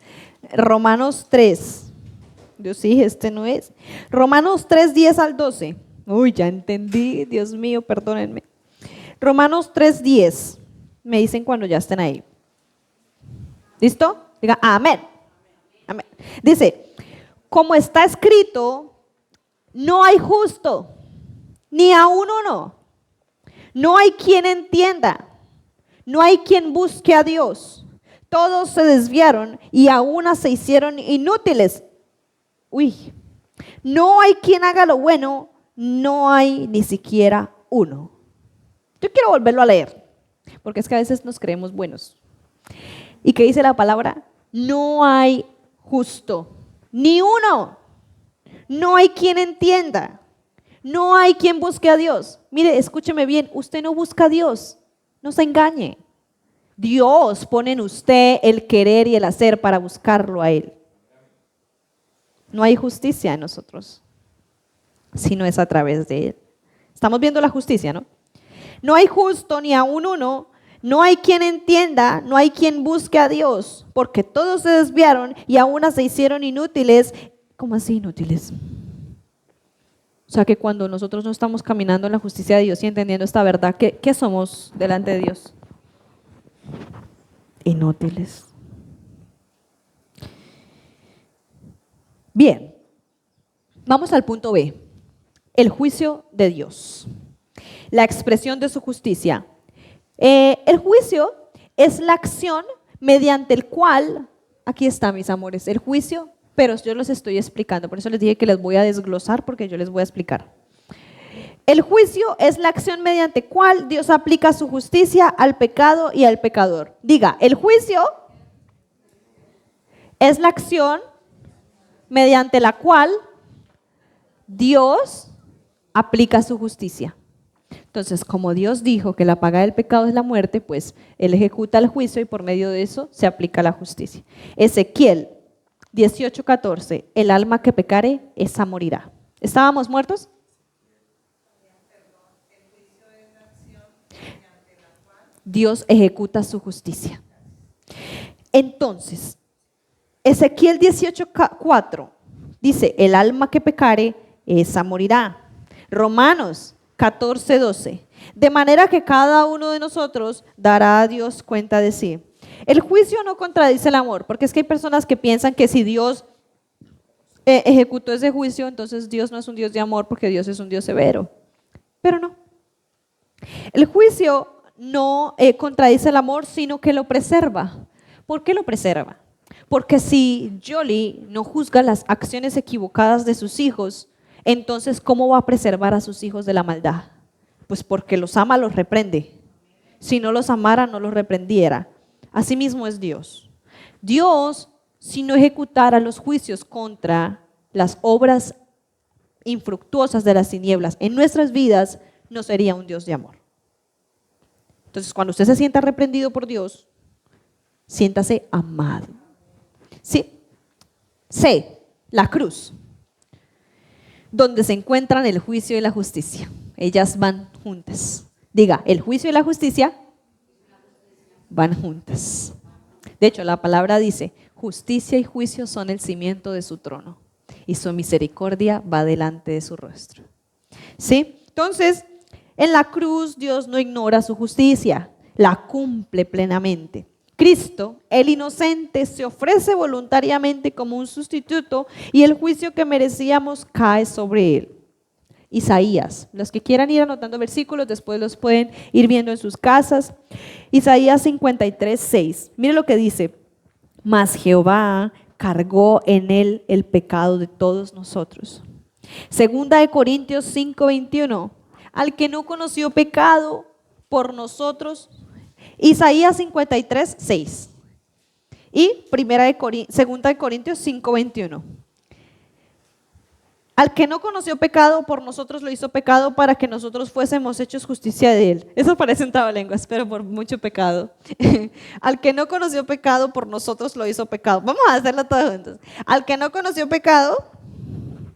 Romanos 3, yo sí, no es. Romanos 3:10 al 12. Uy, ya entendí, Dios mío, perdónenme. Romanos 3:10, me dicen cuando ya estén ahí. ¿Listo? Diga, amén. Amén. Dice, como está escrito, no hay justo, ni aun uno. No hay quien entienda, no hay quien busque a Dios. Todos se desviaron y a una se hicieron inútiles. Uy, no hay quien haga lo bueno, no hay ni siquiera uno. Yo quiero volverlo a leer, porque es que a veces nos creemos buenos. ¿Y qué dice la palabra? No hay justo, ni uno. No hay quien entienda. No hay quien busque a Dios. Mire, escúcheme bien, usted no busca a Dios, no se engañe. Dios pone en usted el querer y el hacer para buscarlo a Él. No hay justicia en nosotros, sino es a través de Él. Estamos viendo la justicia, ¿no? No hay justo ni aun uno, no hay quien entienda, no hay quien busque a Dios, porque todos se desviaron y a una se hicieron inútiles. ¿Cómo así inútiles? O sea que cuando nosotros no estamos caminando en la justicia de Dios y entendiendo esta verdad, ¿qué somos delante de Dios? Inútiles. Bien, vamos al punto B. El juicio de Dios. La expresión de su justicia. El juicio es la acción mediante el cual, aquí está mis amores, el juicio, pero yo los estoy explicando, por eso les dije que les voy a desglosar porque yo les voy a explicar. El juicio es la acción mediante cual Dios aplica su justicia al pecado y al pecador. Diga, el juicio es la acción mediante la cual Dios aplica su justicia. Entonces, como Dios dijo que la paga del pecado es la muerte, pues Él ejecuta el juicio y por medio de eso se aplica la justicia. Ezequiel 18:14, el alma que pecare, esa morirá. ¿Estábamos muertos? Dios ejecuta su justicia. Entonces, Ezequiel 18:4 dice, el alma que pecare, esa morirá. Romanos 14:12, de manera que cada uno de nosotros dará a Dios cuenta de sí. El juicio no contradice el amor, porque es que hay personas que piensan que si Dios ejecutó ese juicio, entonces Dios no es un Dios de amor porque Dios es un Dios severo. Pero no. El juicio no contradice el amor, sino que lo preserva. ¿Por qué lo preserva? Porque si Jolie no juzga las acciones equivocadas de sus hijos, entonces ¿cómo va a preservar a sus hijos de la maldad? Pues porque los ama, los reprende. Si no los amara, no los reprendiera. Asimismo es Dios. Dios, si no ejecutara los juicios contra las obras infructuosas de las tinieblas en nuestras vidas, no sería un Dios de amor. Entonces, cuando usted se sienta reprendido por Dios, siéntase amado. ¿Sí? C, la cruz, donde se encuentran el juicio y la justicia. Ellas van juntas. Diga, el juicio y la justicia van juntas. De hecho, la palabra dice, justicia y juicio son el cimiento de su trono y su misericordia va delante de su rostro. ¿Sí? Entonces, en la cruz Dios no ignora su justicia, la cumple plenamente. Cristo, el inocente, se ofrece voluntariamente como un sustituto y el juicio que merecíamos cae sobre él. Isaías, los que quieran ir anotando versículos, después los pueden ir viendo en sus casas. Isaías 53:6, mire lo que dice, mas Jehová cargó en él el pecado de todos nosotros. Segunda de Corintios 5:21, al que no conoció pecado por nosotros. Isaías 53:6 y segunda de Corintios 5:21. Al que no conoció pecado, por nosotros lo hizo pecado para que nosotros fuésemos hechos justicia de él. Eso parece un trabalenguas, pero por mucho pecado. Al que no conoció pecado, por nosotros lo hizo pecado. Vamos a hacerlo todos juntos. Al que no conoció pecado,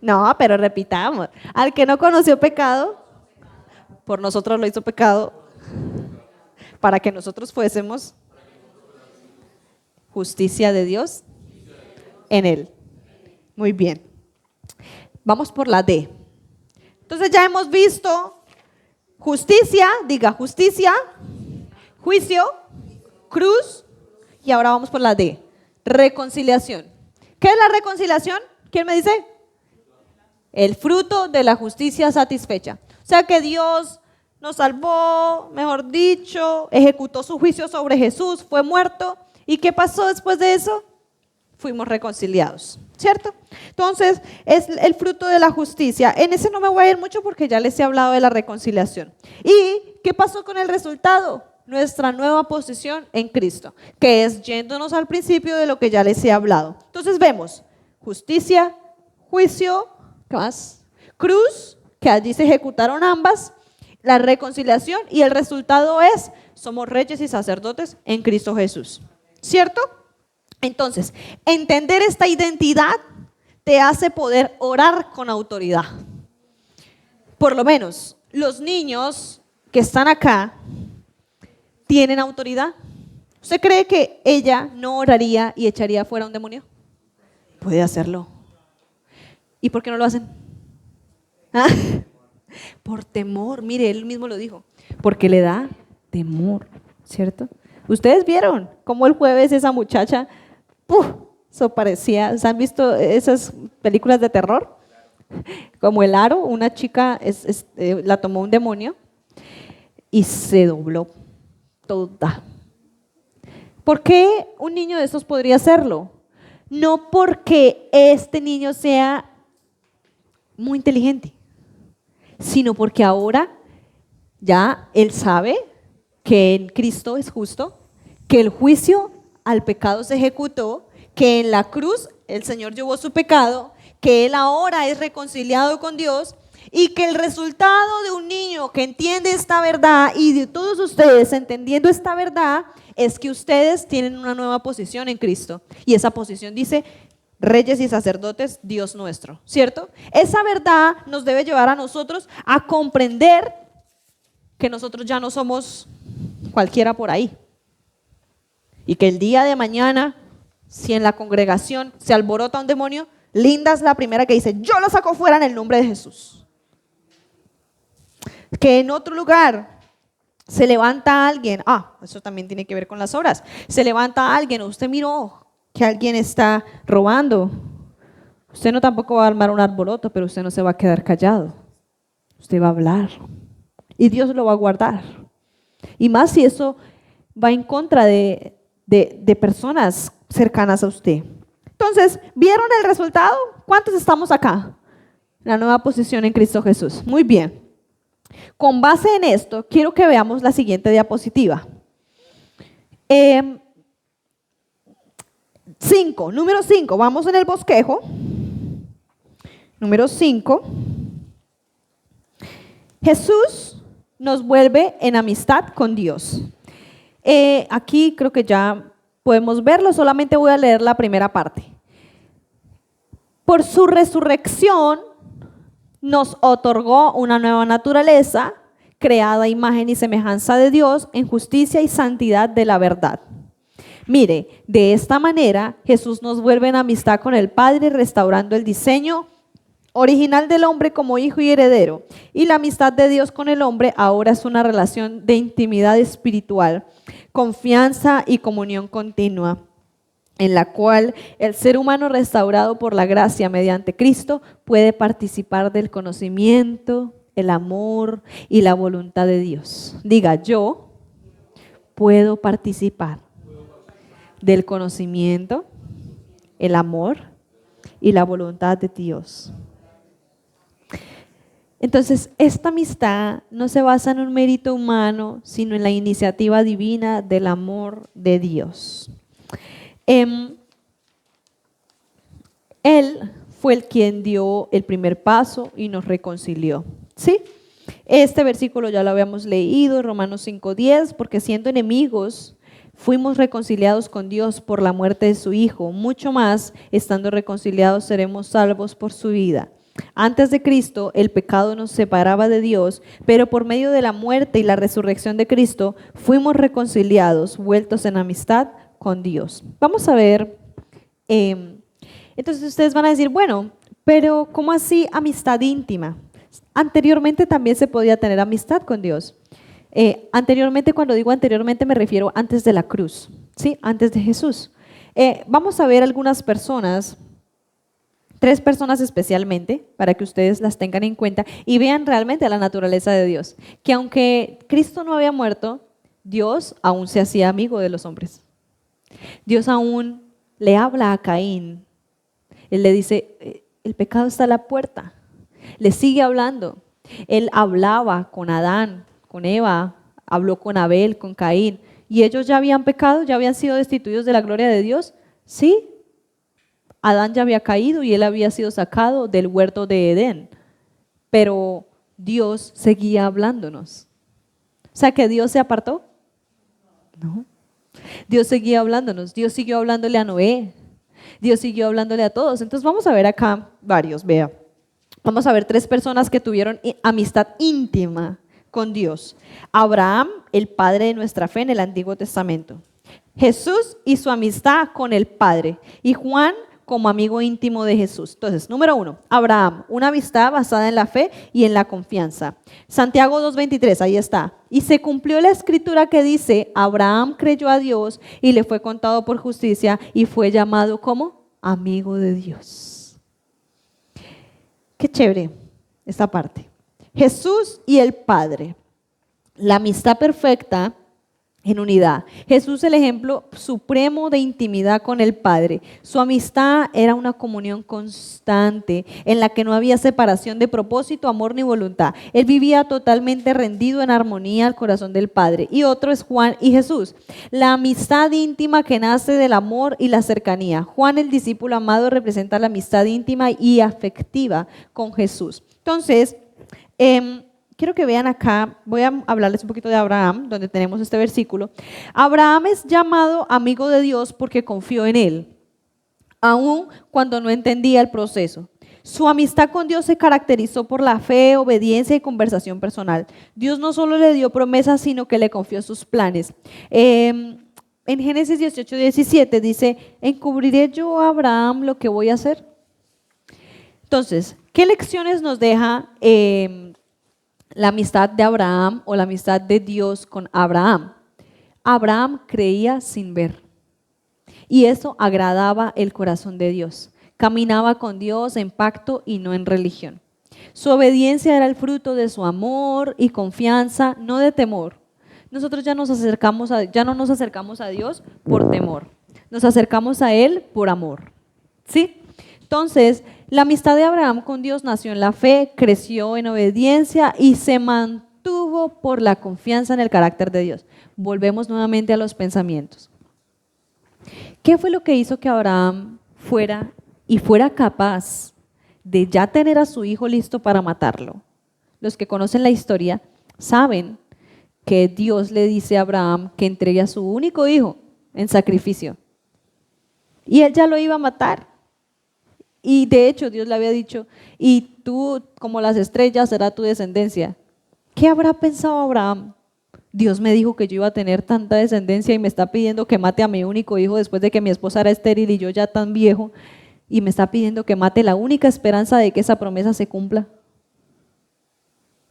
no, pero repitamos. Al que no conoció pecado, por nosotros lo hizo pecado para que nosotros fuésemos justicia de Dios en él. Muy bien. Vamos por la D. Entonces ya hemos visto justicia, diga justicia, juicio, cruz, y ahora vamos por la D, reconciliación. ¿Qué es la reconciliación? ¿Quién me dice? El fruto de la justicia satisfecha. O sea que Dios nos salvó, mejor dicho, ejecutó su juicio sobre Jesús, fue muerto. ¿Y qué pasó después de eso? Fuimos reconciliados, ¿cierto? Entonces, es el fruto de la justicia. En ese no me voy a ir mucho porque ya les he hablado de la reconciliación. ¿Y qué pasó con el resultado? Nuestra nueva posición en Cristo, que es yéndonos al principio de lo que ya les he hablado. Entonces vemos justicia, juicio, ¿qué más? Cruz, que allí se ejecutaron ambas, la reconciliación y el resultado es, somos reyes y sacerdotes en Cristo Jesús, ¿cierto? Entonces, entender esta identidad te hace poder orar con autoridad. Por lo menos, los niños que están acá tienen autoridad. ¿Usted cree que ella no oraría y echaría fuera un demonio? Puede hacerlo. ¿Y por qué no lo hacen? ¿Ah? Por temor, mire, él mismo lo dijo, porque le da temor, ¿cierto? Ustedes vieron cómo el jueves esa muchacha Eso parecía, ¿se han visto esas películas de terror? Como El Aro, una chica la tomó un demonio y se dobló toda. ¿Por qué un niño de esos podría hacerlo? No porque este niño sea muy inteligente, sino porque ahora ya él sabe que en Cristo es justo, que el juicio al pecado se ejecutó, que en la cruz el Señor llevó su pecado, que él ahora es reconciliado con Dios y que el resultado de un niño que entiende esta verdad y de todos ustedes entendiendo esta verdad es que ustedes tienen una nueva posición en Cristo. Y esa posición dice, reyes y sacerdotes, Dios nuestro, ¿cierto? Esa verdad nos debe llevar a nosotros a comprender que nosotros ya no somos cualquiera por ahí. Y que el día de mañana, si en la congregación se alborota un demonio, Linda es la primera que dice, yo lo saco fuera en el nombre de Jesús. Que en otro lugar se levanta alguien, eso también tiene que ver con las obras, se levanta alguien, usted miró que alguien está robando, usted no tampoco va a armar un alboroto, pero usted no se va a quedar callado, usted va a hablar y Dios lo va a guardar. Y más si eso va en contra de personas cercanas a usted. Entonces, ¿vieron el resultado? ¿Cuántos estamos acá? La nueva posición en Cristo Jesús. Muy bien. Con base en esto, quiero que veamos la siguiente diapositiva. 5, número 5, vamos en el bosquejo. Número 5. Jesús nos vuelve en amistad con Dios. Aquí creo que ya podemos verlo, solamente voy a leer la primera parte. Por su resurrección nos otorgó una nueva naturaleza, creada a imagen y semejanza de Dios en justicia y santidad de la verdad. Mire, de esta manera Jesús nos vuelve en amistad con el Padre, restaurando el diseño original del hombre como hijo y heredero. Y la amistad de Dios con el hombre ahora es una relación de intimidad espiritual, confianza y comunión continua, en la cual el ser humano restaurado por la gracia mediante Cristo puede participar del conocimiento, el amor y la voluntad de Dios. Diga, yo puedo participar del conocimiento, el amor y la voluntad de Dios. Entonces, esta amistad no se basa en un mérito humano, sino en la iniciativa divina del amor de Dios. Él fue el quien dio el primer paso y nos reconcilió, ¿sí? Este versículo ya lo habíamos leído, Romanos 5:10, porque siendo enemigos, fuimos reconciliados con Dios por la muerte de su Hijo. Mucho más, estando reconciliados, seremos salvos por su vida. Antes de Cristo, el pecado nos separaba de Dios, pero por medio de la muerte y la resurrección de Cristo, fuimos reconciliados, vueltos en amistad con Dios. Vamos a ver, entonces ustedes van a decir, bueno, pero ¿cómo así amistad íntima? Anteriormente también se podía tener amistad con Dios. Anteriormente, cuando digo anteriormente me refiero antes de la cruz, ¿sí? Antes de Jesús. Vamos a ver algunas personas, 3 personas especialmente, para que ustedes las tengan en cuenta y vean realmente la naturaleza de Dios. Que aunque Cristo no había muerto, Dios aún se hacía amigo de los hombres. Dios aún le habla a Caín. Él le dice, el pecado está a la puerta. Le sigue hablando. Él hablaba con Adán, con Eva, habló con Abel, con Caín. ¿Y ellos ya habían pecado? ¿Ya habían sido destituidos de la gloria de Dios? Sí. Adán ya había caído y él había sido sacado del huerto de Edén. Pero Dios seguía hablándonos. O sea, ¿que Dios se apartó? No. Dios seguía hablándonos. Dios siguió hablándole a Noé. Dios siguió hablándole a todos. Entonces vamos a ver acá varios, vea. Vamos a ver 3 personas que tuvieron amistad íntima con Dios. Abraham, el padre de nuestra fe en el Antiguo Testamento. Jesús y su amistad con el Padre. Y Juan como amigo íntimo de Jesús. Entonces, número 1, Abraham, una amistad basada en la fe y en la confianza. Santiago 2:23, ahí está. Y se cumplió la escritura que dice, Abraham creyó a Dios y le fue contado por justicia y fue llamado, ¿cómo? amigo de Dios. Qué chévere esta parte. Jesús y el Padre, la amistad perfecta en unidad. Jesús, el ejemplo supremo de intimidad con el Padre. Su amistad era una comunión constante en la que no había separación de propósito, amor ni voluntad. Él vivía totalmente rendido en armonía al corazón del Padre. Y otro es Juan y Jesús. La amistad íntima que nace del amor y la cercanía. Juan, el discípulo amado, representa la amistad íntima y afectiva con Jesús. Entonces, quiero que vean acá, voy a hablarles un poquito de Abraham, donde tenemos este versículo. Abraham es llamado amigo de Dios porque confió en él, aun cuando no entendía el proceso. Su amistad con Dios se caracterizó por la fe, obediencia y conversación personal. Dios no solo le dio promesas, sino que le confió sus planes. En Génesis 18:17 dice, ¿encubriré yo a Abraham lo que voy a hacer? Entonces, ¿qué lecciones nos deja la amistad de Abraham o la amistad de Dios con Abraham? Abraham creía sin ver y eso agradaba el corazón de Dios. Caminaba con Dios en pacto y no en religión. Su obediencia era el fruto de su amor y confianza, no de temor. Nosotros ya no nos acercamos a Dios por temor, nos acercamos a Él por amor. ¿Sí? Entonces, la amistad de Abraham con Dios nació en la fe, creció en obediencia y se mantuvo por la confianza en el carácter de Dios. Volvemos nuevamente a los pensamientos. ¿Qué fue lo que hizo que Abraham fuera capaz de ya tener a su hijo listo para matarlo? Los que conocen la historia saben que Dios le dice a Abraham que entregue a su único hijo en sacrificio. Y él ya lo iba a matar. Y de hecho Dios le había dicho, y tú como las estrellas será tu descendencia. ¿Qué habrá pensado Abraham? Dios me dijo que yo iba a tener tanta descendencia y me está pidiendo que mate a mi único hijo después de que mi esposa era estéril y yo ya tan viejo, y me está pidiendo que mate la única esperanza de que esa promesa se cumpla.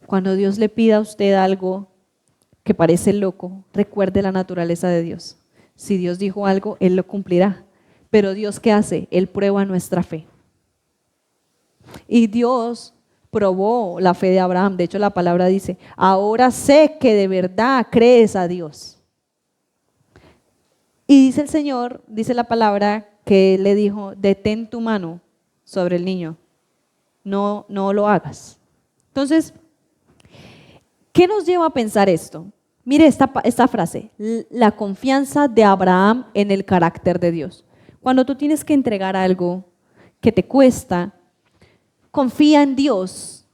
Cuando Dios le pida a usted algo que parece loco, recuerde la naturaleza de Dios. Si Dios dijo algo, Él lo cumplirá. Pero Dios, ¿qué hace? Él prueba nuestra fe. Y Dios probó la fe de Abraham. De hecho, la palabra dice, ahora sé que de verdad crees a Dios. Y dice el Señor, dice la palabra, que le dijo, detén tu mano sobre el niño. No lo hagas. Entonces, ¿qué nos lleva a pensar esto? Mire esta frase, la confianza de Abraham en el carácter de Dios. Cuando tú tienes que entregar algo que te cuesta, confía en Dios,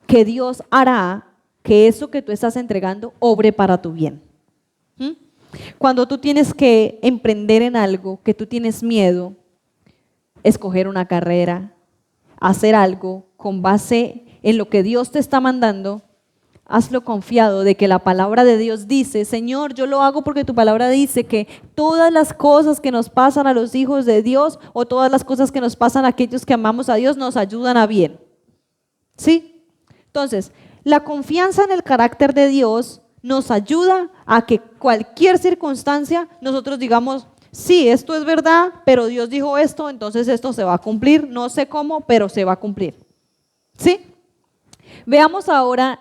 que Dios hará que eso que tú estás entregando obre para tu bien. Cuando tú tienes que emprender en algo que tú tienes miedo, escoger una carrera, hacer algo con base en lo que Dios te está mandando, hazlo confiado de que la palabra de Dios dice, Señor, yo lo hago porque tu palabra dice que todas las cosas que nos pasan a los hijos de Dios o todas las cosas que nos pasan a aquellos que amamos a Dios nos ayudan a bien. ¿Sí? Entonces, la confianza en el carácter de Dios nos ayuda a que cualquier circunstancia nosotros digamos, sí, esto es verdad, pero Dios dijo esto, entonces esto se va a cumplir, no sé cómo, pero se va a cumplir. ¿Sí? Veamos ahora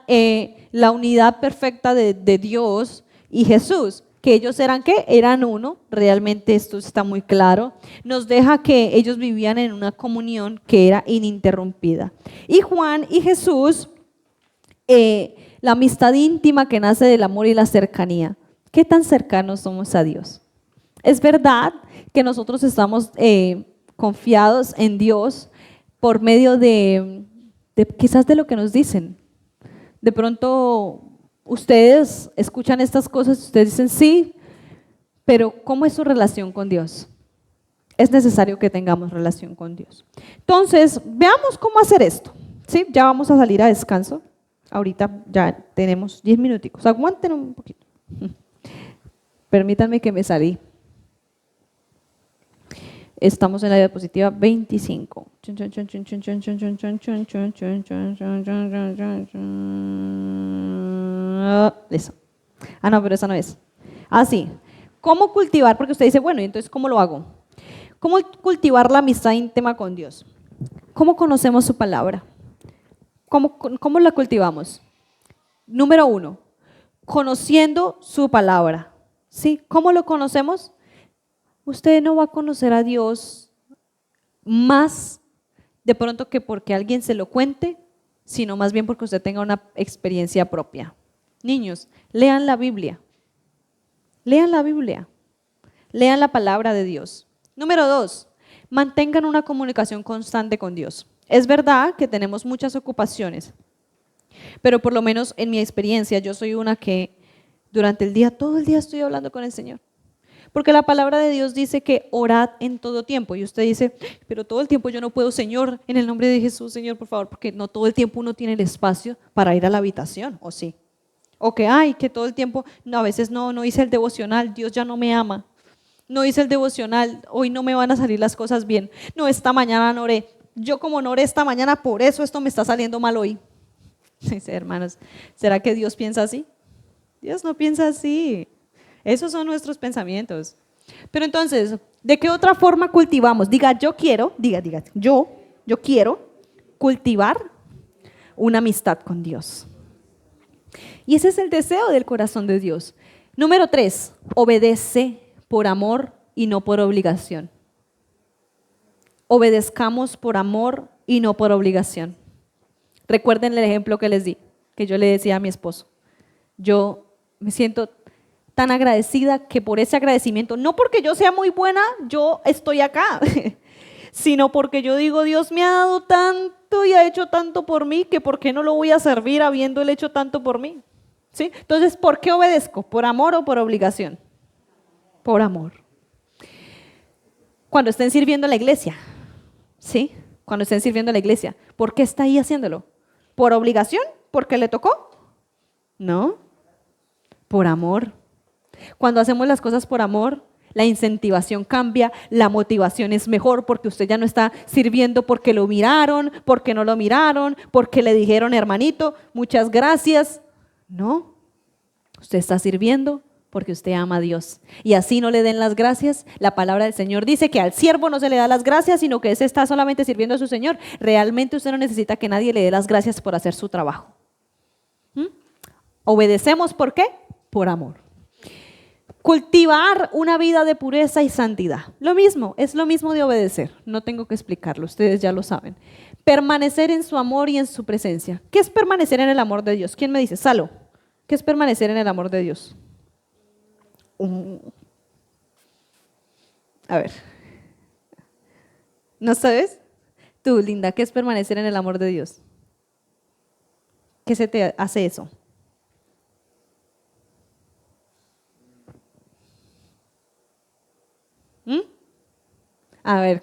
la unidad perfecta de Dios y Jesús, que ellos eran ¿qué? Eran uno, realmente esto está muy claro, nos deja que ellos vivían en una comunión que era ininterrumpida. Y Juan y Jesús, la amistad íntima que nace del amor y la cercanía. ¿Qué tan cercanos somos a Dios? Es verdad que nosotros estamos confiados en Dios por medio de quizás de lo que nos dicen. De pronto ustedes escuchan estas cosas y ustedes dicen sí, pero ¿cómo es su relación con Dios? Es necesario que tengamos relación con Dios. Entonces, veamos cómo hacer esto. ¿Sí? Ya vamos a salir a descanso. Ahorita ya tenemos 10 minuticos. Aguanten un poquito. Permítanme que me salí. Estamos en la diapositiva 25. Eso. Ah, no, pero esa no es. Ah, sí. ¿Cómo cultivar? Porque usted dice, bueno, ¿y entonces cómo lo hago? ¿Cómo cultivar la amistad íntima con Dios? ¿Cómo conocemos su palabra? ¿Cómo la cultivamos? Número 1, conociendo su palabra. ¿Sí? ¿Cómo lo conocemos? Usted no va a conocer a Dios más de pronto que porque alguien se lo cuente, sino más bien porque usted tenga una experiencia propia. Niños, lean la Biblia. Lean la Biblia. Lean la palabra de Dios. Número 2, mantengan una comunicación constante con Dios. Es verdad que tenemos muchas ocupaciones, pero por lo menos en mi experiencia yo soy una que durante el día, todo el día estoy hablando con el Señor. Porque la palabra de Dios dice que orad en todo tiempo. Y usted dice, pero todo el tiempo yo no puedo, Señor, en el nombre de Jesús, Señor, por favor, porque no todo el tiempo uno tiene el espacio para ir a la habitación, ¿o sí? O que, que todo el tiempo, no, a veces no hice el devocional, Dios ya no me ama. No hice el devocional, hoy no me van a salir las cosas bien. No, esta mañana no oré. Yo como no oré esta mañana, por eso esto me está saliendo mal hoy. Dice, hermanos, ¿será que Dios piensa así? Dios no piensa así. Esos son nuestros pensamientos. Pero entonces, ¿de qué otra forma cultivamos? Diga, yo quiero cultivar una amistad con Dios. Y ese es el deseo del corazón de Dios. Número 3, obedece por amor y no por obligación. Obedezcamos por amor y no por obligación. Recuerden el ejemplo que les di, que yo le decía a mi esposo. Yo me siento tan agradecida que por ese agradecimiento, no porque yo sea muy buena, yo estoy acá, sino porque yo digo, Dios me ha dado tanto y ha hecho tanto por mí, que ¿por qué no lo voy a servir habiendo él hecho tanto por mí? ¿Sí? Entonces, ¿por qué obedezco? ¿Por amor o por obligación? Por amor. Cuando estén sirviendo a la iglesia, ¿sí? Cuando estén sirviendo a la iglesia, ¿por qué está ahí haciéndolo? ¿Por obligación? ¿Porque le tocó? No, por amor. Cuando hacemos las cosas por amor, la incentivación cambia, la motivación es mejor porque usted ya no está sirviendo porque lo miraron, porque no lo miraron, porque le dijeron, hermanito, muchas gracias. No, usted está sirviendo porque usted ama a Dios. Y así no le den las gracias. La palabra del Señor dice que al siervo no se le da las gracias, sino que ese está solamente sirviendo a su Señor. Realmente usted no necesita que nadie le dé las gracias por hacer su trabajo. Obedecemos, ¿por qué? Por amor. Cultivar una vida de pureza y santidad. Es lo mismo de obedecer. No tengo que explicarlo, ustedes ya lo saben. Permanecer en su amor y en su presencia. ¿Qué es permanecer en el amor de Dios? ¿Quién me dice? Salo, ¿qué es permanecer en el amor de Dios? A ver. ¿No sabes? Tú, Linda, ¿qué es permanecer en el amor de Dios? ¿Qué se te hace eso? A ver.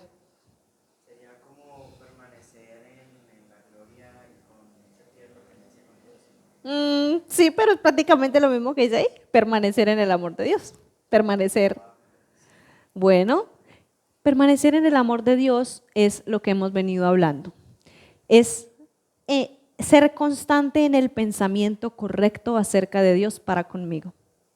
Sería como permanecer en la gloria y con esa tierna pertenencia con Dios. Sí, pero es prácticamente lo mismo que dice ahí, permanecer en el amor de Dios. Permanecer. Bueno, permanecer en el amor de Dios es lo que hemos venido hablando. Es ser constante en el pensamiento correcto acerca de Dios para conmigo.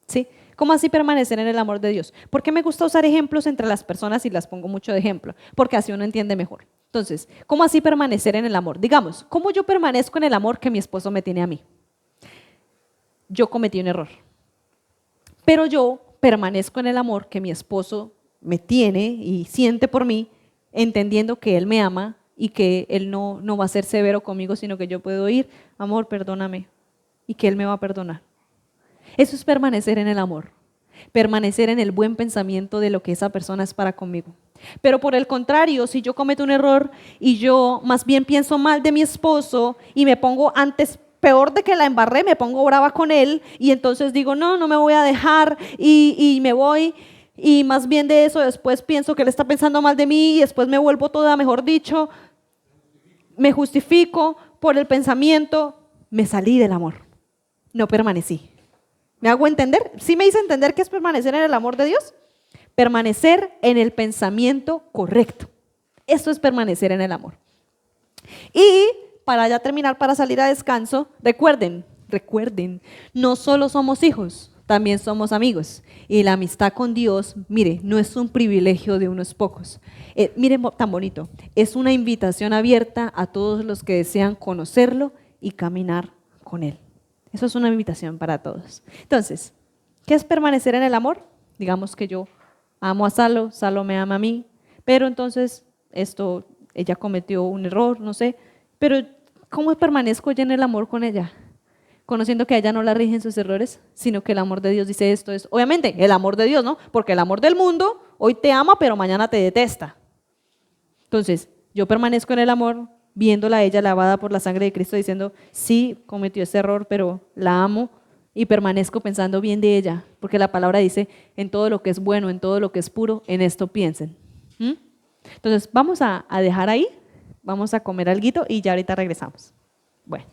¿Sí? ¿Cómo así permanecer en el amor de Dios? ¿Por qué me gusta usar ejemplos entre las personas y las pongo mucho de ejemplo? Porque así uno entiende mejor. Entonces, ¿cómo así permanecer en el amor? Digamos, ¿cómo yo permanezco en el amor que mi esposo me tiene a mí? Yo cometí un error, pero yo permanezco en el amor que mi esposo me tiene y siente por mí, entendiendo que él me ama y que él no va a ser severo conmigo, sino que yo puedo ir, amor, perdóname, y que él me va a perdonar. Eso es permanecer en el amor, permanecer en el buen pensamiento de lo que esa persona es para conmigo. Pero por el contrario, si yo cometo un error y yo más bien pienso mal de mi esposo y me pongo antes, peor de que la embarré, me pongo brava con él y entonces digo, no me voy a dejar y me voy, y más bien de eso después pienso que él está pensando mal de mí y después me vuelvo toda, mejor dicho, me justifico por el pensamiento, me salí del amor, no permanecí. ¿Me hago entender? ¿Sí me hice entender qué es permanecer en el amor de Dios? Permanecer en el pensamiento correcto. Eso es permanecer en el amor. Y para ya terminar, para salir a descanso, recuerden, no solo somos hijos, también somos amigos. Y la amistad con Dios, mire, no es un privilegio de unos pocos. Mire, tan bonito. Es una invitación abierta a todos los que desean conocerlo y caminar con Él. Eso es una invitación para todos. Entonces, ¿qué es permanecer en el amor? Digamos que yo amo a Salo, Salo me ama a mí, pero entonces ella cometió un error, no sé, pero ¿cómo permanezco yo en el amor con ella? Conociendo que a ella no la rigen sus errores, sino que el amor de Dios dice esto es, obviamente, el amor de Dios, ¿no? Porque el amor del mundo hoy te ama, pero mañana te detesta. Entonces, yo permanezco en el amor, viéndola a ella lavada por la sangre de Cristo, diciendo, sí, cometió ese error, pero la amo y permanezco pensando bien de ella, porque la palabra dice, en todo lo que es bueno, en todo lo que es puro, en esto piensen. Entonces, vamos a dejar ahí, vamos a comer alguito y ya ahorita regresamos. Bueno.